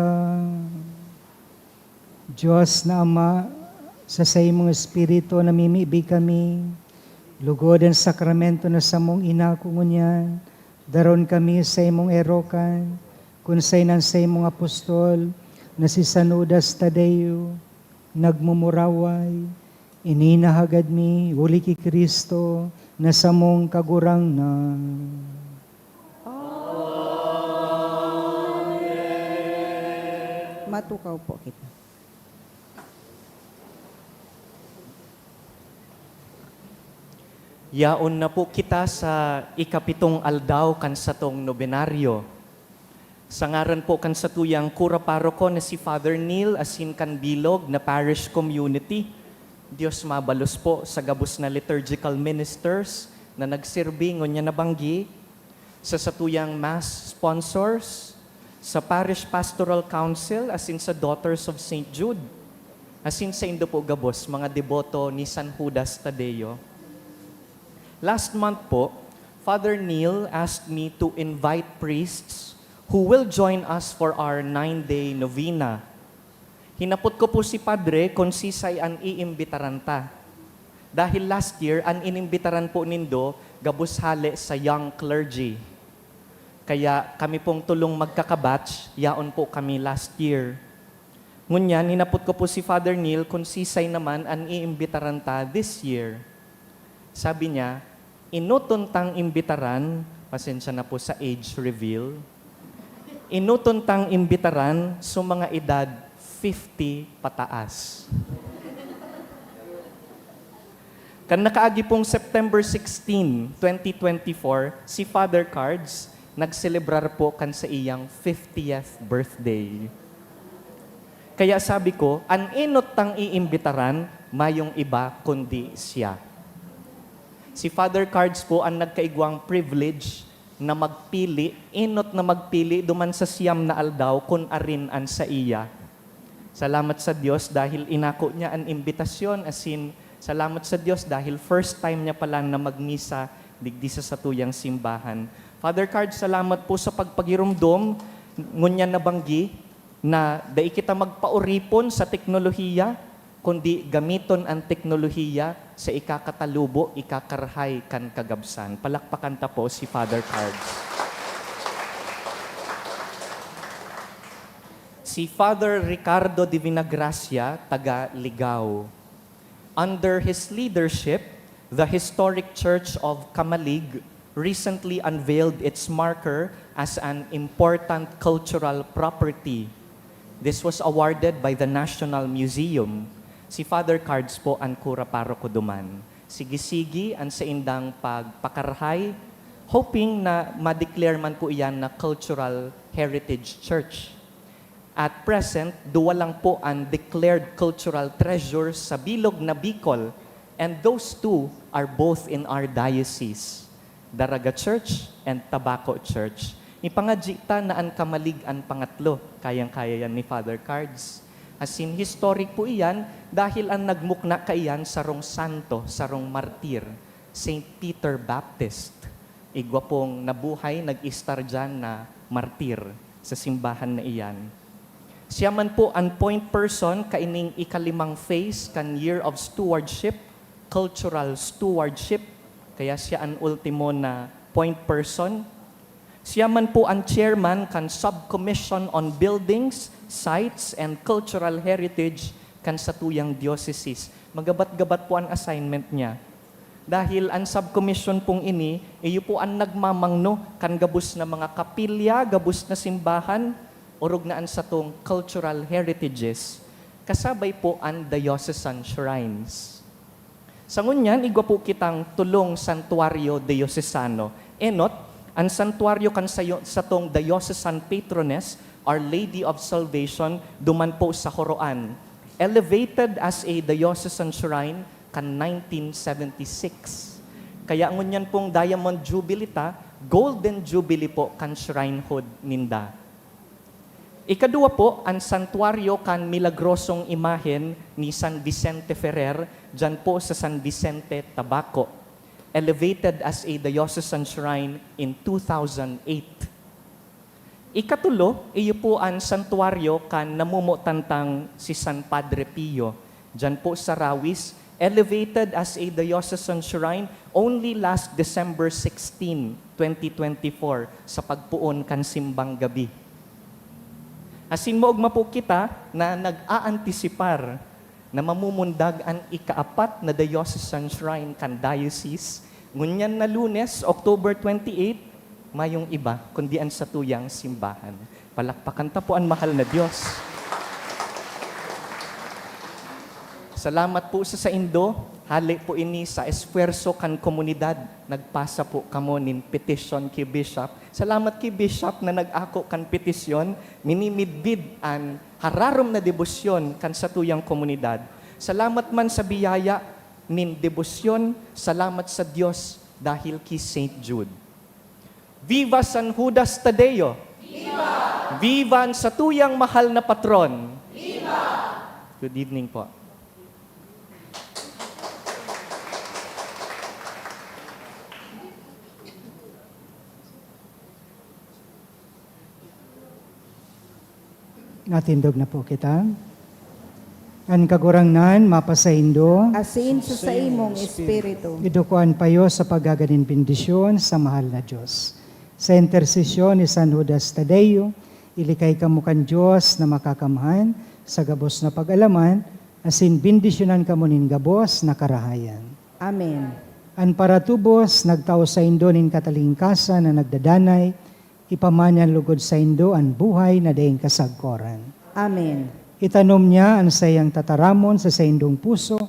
Diyos na Ama, sa imong Espiritu namimibig kami, lugod ang sakramento na sa mong inakungunyan, daron kami sa imong erokan, kung sa imong apostol, na si San Judas Tadeo, nagmumuraway, ininahagad mi, uli ki Kristo, na sa mong kagurang na. Matukaw po kita. Yaon na po kita sa ikapitong aldaw kan satong nobenaryo. Sa ngaran po kan satuyang kura paroko na si Father Neil asin kan bilog na parish community. Diyos mabalos po sa gabos na liturgical ministers na nagsirbing o niya nabanggi, sa satuyang mass sponsors, sa Parish Pastoral Council as in sa Daughters of St. Jude, asin sa Indo po gabos, mga deboto ni San Judas Tadeo. Last month po, Father Neil asked me to invite priests who will join us for our 9-day novena. Hinapot ko po si Padre kung sisay an iimbitaran ta. Dahil last year, an inimbitaran po nindo, gabus hali sa young clergy. Kaya kami pong tulong magkakabatch, yaon po kami last year. Ngunyan, hinapot ko po si Father Neil kung sisay naman an iimbitaran ta this year. Sabi niya, inutuntang imbitaran, pasensya na po sa age reveal, inutuntang imbitaran sa mga edad 50 pataas. Kan nakaagi pong September 16, 2024, si Father Cards nagselebrar po kan sa iyang 50th birthday. Kaya sabi ko, an inot tang iimbitaran, mayong iba kundi siya. Si Father Cards po ang nagkaigwang privilege na magpili, inot na magpili, duman sa siyam na aldaw kun arin an sa iya. Salamat sa Diyos dahil inako niya ang imbitasyon, asin salamat sa Diyos dahil first time niya pala na magmisa digdi sa satuyang simbahan. Father Cards, salamat po sa pagpagirumdom, ngunyan nabanggi, na dai kita magpauripon sa teknolohiya, kundi gamiton ang teknolohiya sa ikakatalubo, ikakarhay kan kagabsan. Palakpakan ta po si Father Cards. Si Father Ricardo de Vinagracia, taga Ligao. Under his leadership, the historic Church of Camalig recently unveiled its marker as an important cultural property. This was awarded by the National Museum. Si Father Cards po ang kura paroko duman. Sige-sige ang sa indang pagpakarhay, hoping na ma-declare man po iyan na Cultural Heritage Church. At present, duwa lang po ang declared cultural treasures sa Bilog na Bicol, and those two are both in our diocese, Daraga Church and Tabaco Church. Ipangadjita na ang Kamalig ang pangatlo, kayang-kaya yan ni Father Cards. As in, historic po iyan dahil ang nagmukna kaiyan sarong santo, sarong martir, St. Peter Baptist. Igwa pong nabuhay, nag-istar dyan na martir sa simbahan na iyan. Siya man po ang point person kaining ikalimang phase kan Year of Stewardship, Cultural Stewardship, kaya siya ang ultimo na point person. Siya man po ang chairman kan Subcommission on Buildings, Sites, and Cultural Heritage kan satuyang diocese. Magabat-gabat po ang assignment niya. Dahil ang subcommission pong ini, iyo po ang nagmamangno kan gabus na mga kapilya, gabus na simbahan, urog na ang satong cultural heritages. Kasabay po ang diocesan shrines. Sa ngunyan, igwa po kitang tulong santuario diocesano. Enot, ang santuario kan sa tong diocesan patroness, Our Lady of Salvation, duman po sa Horoan. Elevated as a diocesan shrine kan 1976. Kaya ngunyan pong Diamond Jubilee ta, Golden Jubilee po kan shrinehood ninda. Ikadua po, ang santuario kan milagrosong imahen ni San Vicente Ferrer, dyan po sa San Vicente, Tabaco. Elevated as a diocesan shrine in 2008. Ikatulo, iyo po ang santuario kan namumutantang si San Padre Pio. Diyan po sa Rawis, elevated as a diocesan shrine only last December 16, 2024 sa pagpuon kan simbang gabi. Asin moogma po kita na nag-aantisipar na mamumundag ang ikaapat na diocesan shrine kan diocese. Ngunyan na Lunes, October 28, mayong iba, kundi ang satuyang simbahan. Palakpakan ta po ang mahal na Diyos. Salamat po sa Indo. Hali po ini sa esfuerzo kan komunidad. Nagpasa po kamo nin petition kay Bishop. Salamat kay Bishop na nag-ako kan petisyon. Minimidbid ang hararom na debosyon kan satuyang komunidad. Salamat man sa biyaya nin debosyon. Salamat sa Diyos dahil kay St. Jude. Viva San Judas Tadeo! Viva! Viva ang satuyang mahal na patron! Viva! Good evening po. Natindog na po kita. An kagurangnan, mapasaindo, Asin sa imong espiritu. idukuan payo sa paggaganin bendisyon sa mahal na Diyos. Sa intersesyon ni San Judas Tadeo, ilikay kamo kan Diyos na makakamahan sa gabos na pag-alaman, asin bendisyonan kamo nin gabos na karahayan. Amen. An paratubos, nagtao sa indo nin katalingkasan na nagdadanay, ipamanyan lugod sa indo an buhay na daing kasagkoran. Amen. Itanom niya ang sayang tataramon sa saindong puso,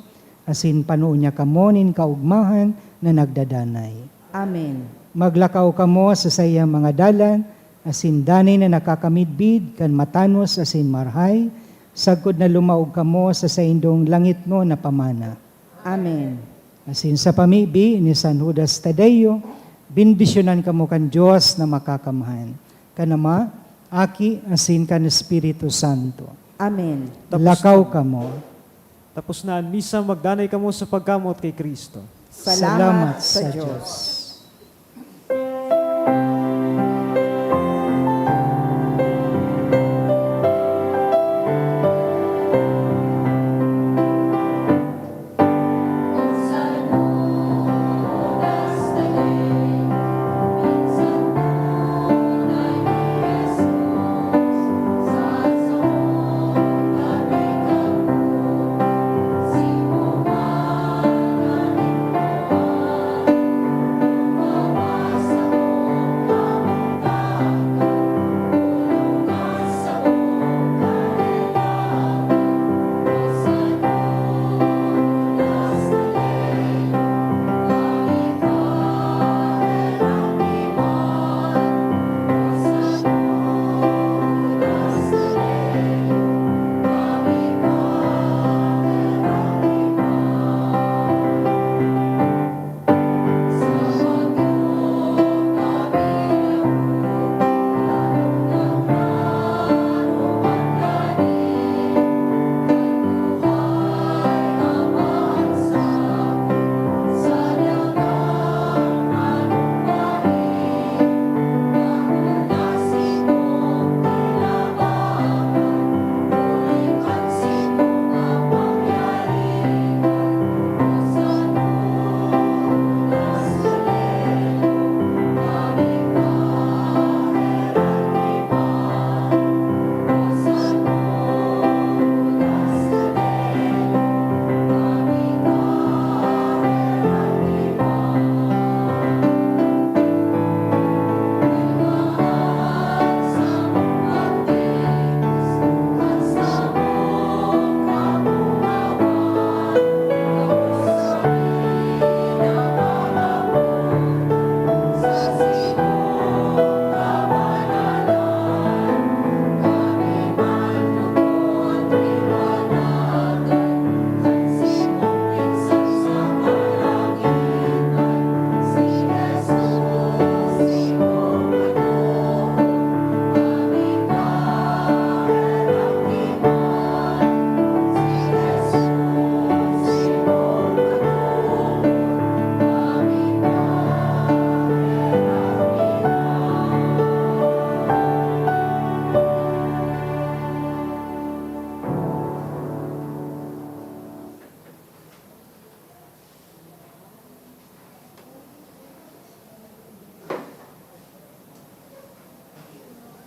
asin panuo niya kamonin kaugmahan na nagdadanay. Amen. Maglakaw kamo sa sayang mga dalan, asin danay na nakakamidbid, kan matanos asin marhay, sagkod na lumaog kamo sa saindong langit mo na pamana. Amen. Asin sa pamibi ni San Judas Tadeo, bindisyonan kamo kan Diyos na makakamahan. Kanama, Aki, asin kan Espiritu Santo. Amen. Lakaw kamo. Tapos na ang misa, magdanay kamo sa pagkamot kay Kristo. Salamat sa Diyos.